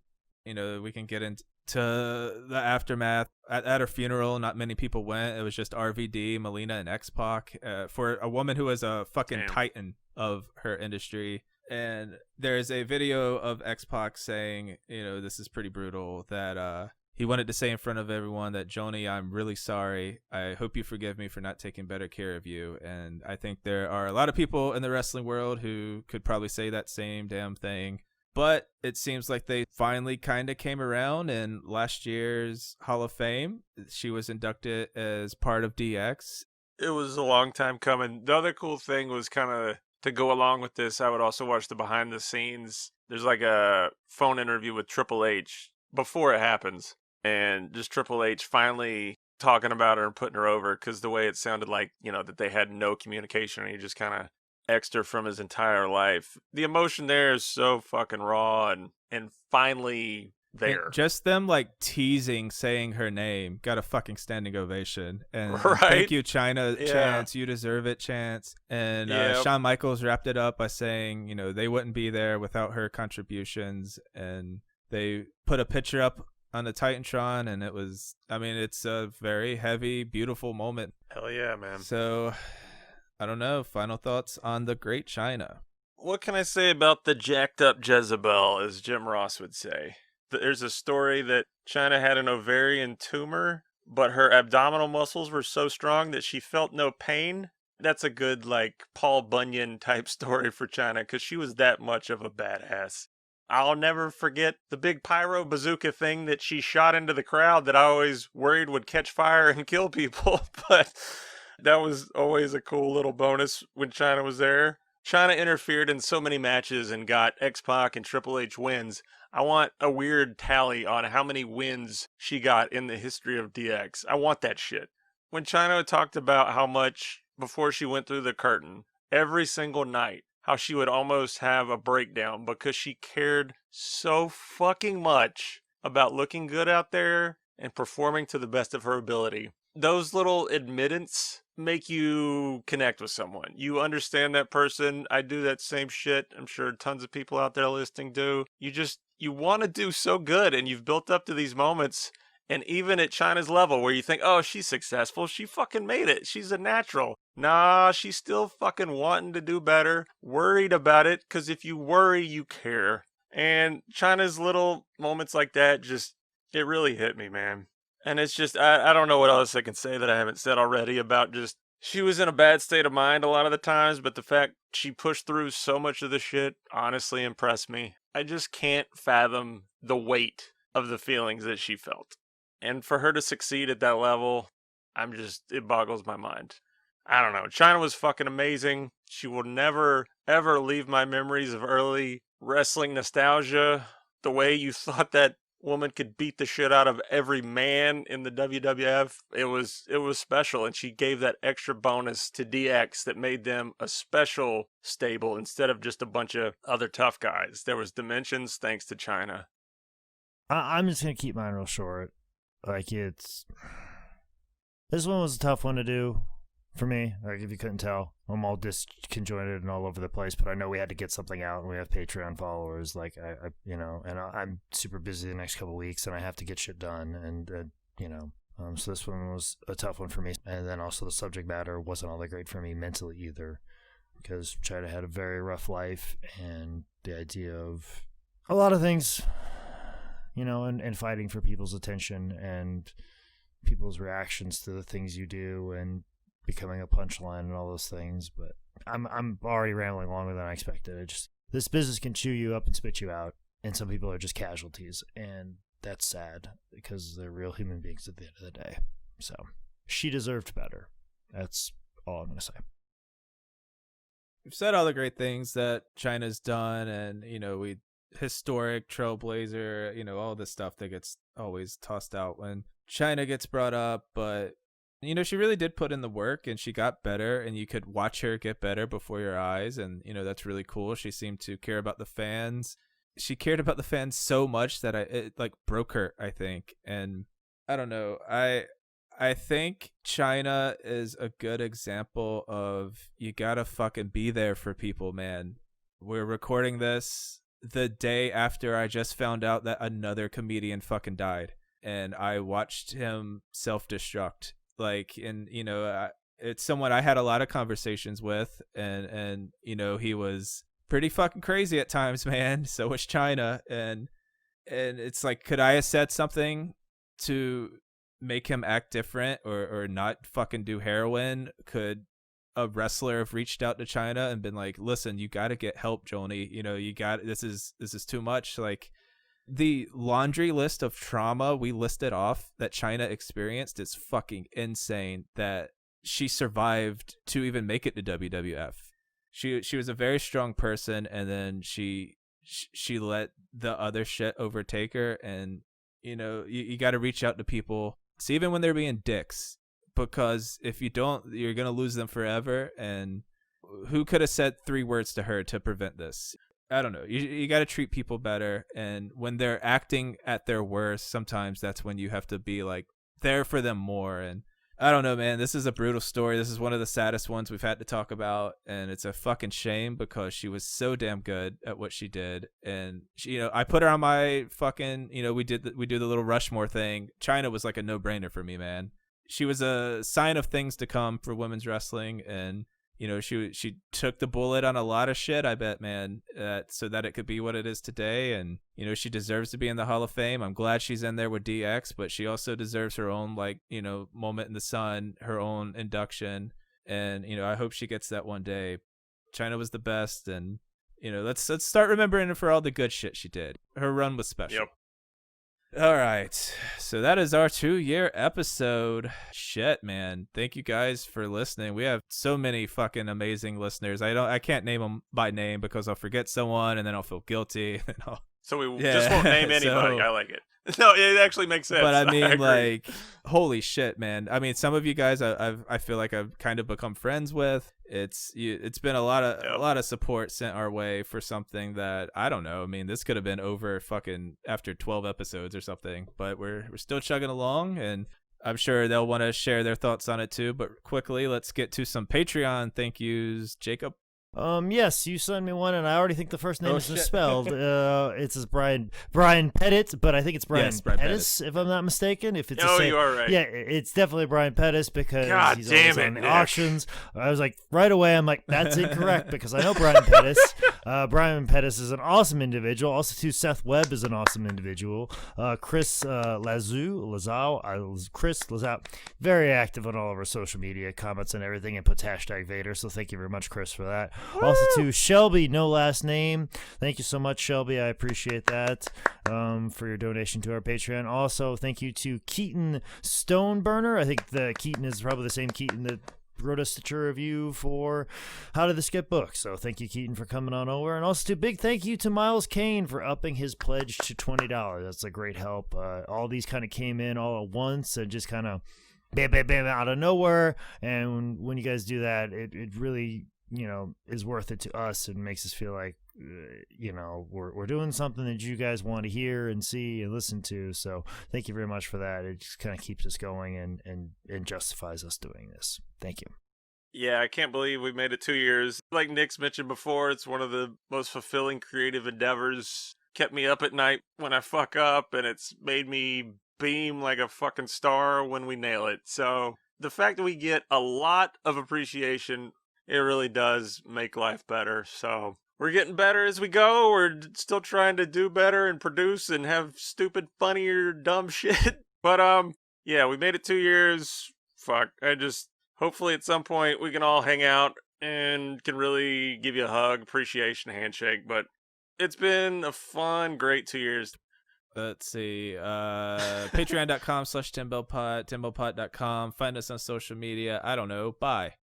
we can get into the aftermath. At her funeral, not many people went. It was just RVD, Melina, and X-Pac. For a woman who is a fucking titan of her industry. And there's a video of X-Pac saying, this is pretty brutal, that he wanted to say in front of everyone that, Joni, I'm really sorry. I hope you forgive me for not taking better care of you. And I think there are a lot of people in the wrestling world who could probably say that same damn thing. But it seems like they finally kind of came around in last year's Hall of Fame. She was inducted as part of DX. It was a long time coming. The other cool thing was kind of, to go along with this, I would also watch the behind the scenes. There's like a phone interview with Triple H before it happens. And just Triple H finally talking about her and putting her over, because the way it sounded like, that they had no communication, and he just kind of extra from his entire life. The emotion there is so fucking raw and finally And there. just them like teasing saying her name got a fucking standing ovation. And Right? thank you, Chyna Yeah. Chance. You deserve it, Chance. And Yep. Shawn Michaels wrapped it up by saying, you know, they wouldn't be there without her contributions. And they put a picture up on the Titantron, and it was, I mean, it's a very heavy, beautiful moment. Hell yeah, man. So, I don't know. Final thoughts on the great Chyna. What can I say about the jacked up Jezebel, as Jim Ross would say? There's a story that Chyna had an ovarian tumor, but her abdominal muscles were so strong that she felt no pain. That's a good, like, Paul Bunyan type story for Chyna, because she was that much of a badass. I'll never forget the big pyro bazooka thing that she shot into the crowd that I always worried would catch fire and kill people, but that was always a cool little bonus when Chyna was there. Chyna interfered in so many matches and got X-Pac and Triple H wins. I want a weird tally on how many wins she got in the history of DX. I want that shit. When Chyna talked about how much, before she went through the curtain, every single night, how she would almost have a breakdown because she cared so fucking much about looking good out there and performing to the best of her ability. Those little admittance make you connect with someone. You understand that person. I do that same shit. I'm sure tons of people out there listening do. You want to do so good, and you've built up to these moments. And even at Chyna's level where you think, oh, she's successful, she fucking made it. She's a natural. Nah, she's still fucking wanting to do better, worried about it, because if you worry, you care. And Chyna's little moments like that it really hit me, man. And it's just, I don't know what else I can say that I haven't said already about just, she was in a bad state of mind a lot of the times, but the fact she pushed through so much of the shit honestly impressed me. I just can't fathom the weight of the feelings that she felt. And for her to succeed at that level, it boggles my mind. I don't know. Chyna was fucking amazing. She will never, ever leave my memories of early wrestling nostalgia. The way you thought that woman could beat the shit out of every man in the WWF. It was special, and she gave that extra bonus to DX that made them a special stable instead of just a bunch of other tough guys. There was dimensions thanks to Chyna. I'm just going to keep mine real short. Like, this one was a tough one to do for me. Like, if you couldn't tell, I'm all disconjointed and all over the place, but I know we had to get something out, and we have Patreon followers. Like, I'm super busy the next couple of weeks, and I have to get shit done, and so this one was a tough one for me. And then also the subject matter wasn't all that great for me mentally either, because Chyna had a very rough life, and the idea of a lot of things, and fighting for people's attention and people's reactions to the things you do and becoming a punchline and all those things. But I'm already rambling longer than I expected. This business can chew you up and spit you out, and some people are just casualties, and that's sad because they're real human beings at the end of the day. So she deserved better. That's all I'm going to say. We've said all the great things that Chyna's done, and we historic trailblazer, all the stuff that gets always tossed out when Chyna gets brought up. But she really did put in the work, and she got better, and you could watch her get better before your eyes, and that's really cool. She seemed to care about the fans. She cared about the fans so much that it broke her, I think. And I don't know, I think Chyna is a good example of you gotta fucking be there for people, man. We're recording this the day after I just found out that another comedian fucking died, and I watched him self-destruct. It's someone I had a lot of conversations with, and he was pretty fucking crazy at times, man. So was Chyna, and it's like, could I have said something to make him act different or not fucking do heroin? Could a wrestler have reached out to Chyna and been like, listen, you got to get help, Joni, this is too much? Like, the laundry list of trauma we listed off that Chyna experienced is fucking insane, that she survived to even make it to WWF. She was a very strong person, and then she let the other shit overtake her. And you got to reach out to people, so even when they're being dicks, because if you don't, you're gonna lose them forever. And who could have said 3 words to her to prevent this? I don't know. You got to treat people better. And when they're acting at their worst, sometimes that's when you have to be like there for them more. And I don't know, man. This is a brutal story. This is one of the saddest ones we've had to talk about. And it's a fucking shame because she was so damn good at what she did. And she, I put her on my fucking, we do the little Rushmore thing. Chyna was like a no-brainer for me, man. She was a sign of things to come for women's wrestling. And she took the bullet on a lot of shit, I bet, man, so that it could be what it is today. And, she deserves to be in the Hall of Fame. I'm glad she's in there with DX, but she also deserves her own, moment in the sun, her own induction. And, I hope she gets that one day. Chyna was the best. And, let's start remembering her for all the good shit she did. Her run was special. Yep. All right, so that is our 2-year episode. Shit, man. Thank you guys for listening. We have so many fucking amazing listeners. I can't name them by name because I'll forget someone and then I'll feel guilty. So we just won't name anybody. I like it. No, it actually makes sense. But I mean, like, holy shit, man. I mean, some of you guys I feel like I've kind of become friends with. It's been a lot of support sent our way for something that I don't know. I mean, this could have been over fucking after 12 episodes or something, but we're still chugging along, and I'm sure they'll want to share their thoughts on it too. But quickly, let's get to some Patreon thank yous. Jacob. Yes, you sent me one, and I already think the first name is misspelled. It's Brian Pettit, but I think it's Brian Pettis, if I'm not mistaken. If it's you are right. Yeah, it's definitely Brian Pettis because God he's damn always it, on the Nick. auctions. I was like, right away, I'm like, that's incorrect because I know Brian Pettis. Brian Pettis is an awesome individual. Also, too, Seth Webb is an awesome individual. Chris Lazau, very active on all of our social media comments and everything, and puts hashtag Vader. So thank you very much, Chris, for that. Also to Shelby, no last name. Thank you so much, Shelby. I appreciate that for your donation to our Patreon. Also, thank you to Keaton Stoneburner. I think the Keaton is probably the same Keaton that wrote a Stitcher review for How Did This Get Booked. So thank you, Keaton, for coming on over. And also, big thank you to Miles Kane for upping his pledge to $20. That's a great help. All these kind of came in all at once and just kind of bam, bam, bam, out of nowhere. And when you guys do that, it really is worth it to us and makes us feel like we're doing something that you guys want to hear and see and listen to. So thank you very much for that. It just kind of keeps us going and justifies us doing this. Thank you. Yeah, I can't believe we made it 2 years. Like Nick's mentioned before, it's one of the most fulfilling creative endeavors. Kept me up at night when I fuck up, and it's made me beam like a fucking star when we nail it. So the fact that we get a lot of appreciation, it really does make life better. So we're getting better as we go. We're still trying to do better and produce and have stupid, funnier, dumb shit. But yeah, we made it 2 years. Fuck. Hopefully at some point we can all hang out and can really give you a hug, appreciation, handshake. But it's been a fun, great 2 years. Let's see. Patreon.com/TimBellPod, TimBellPod.com. Find us on social media. I don't know. Bye.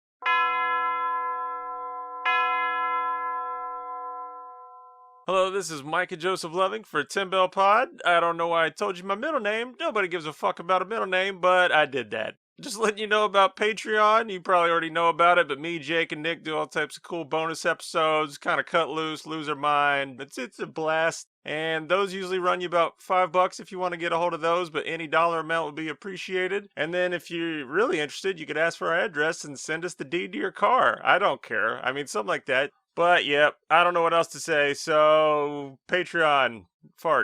Hello, this is Micah Joseph Loving for Tim Bell Pod. I don't know why I told you my middle name. Nobody gives a fuck about a middle name, but I did that. Just letting you know about Patreon. You probably already know about it, but me, Jake, and Nick do all types of cool bonus episodes, kind of cut loose, lose our mind. It's a blast. And those usually run you about $5 if you want to get a hold of those, but any dollar amount would be appreciated. And then if you're really interested, you could ask for our address and send us the deed to your car. I don't care. I mean, something like that. But, yep, I don't know what else to say, so Patreon, fart.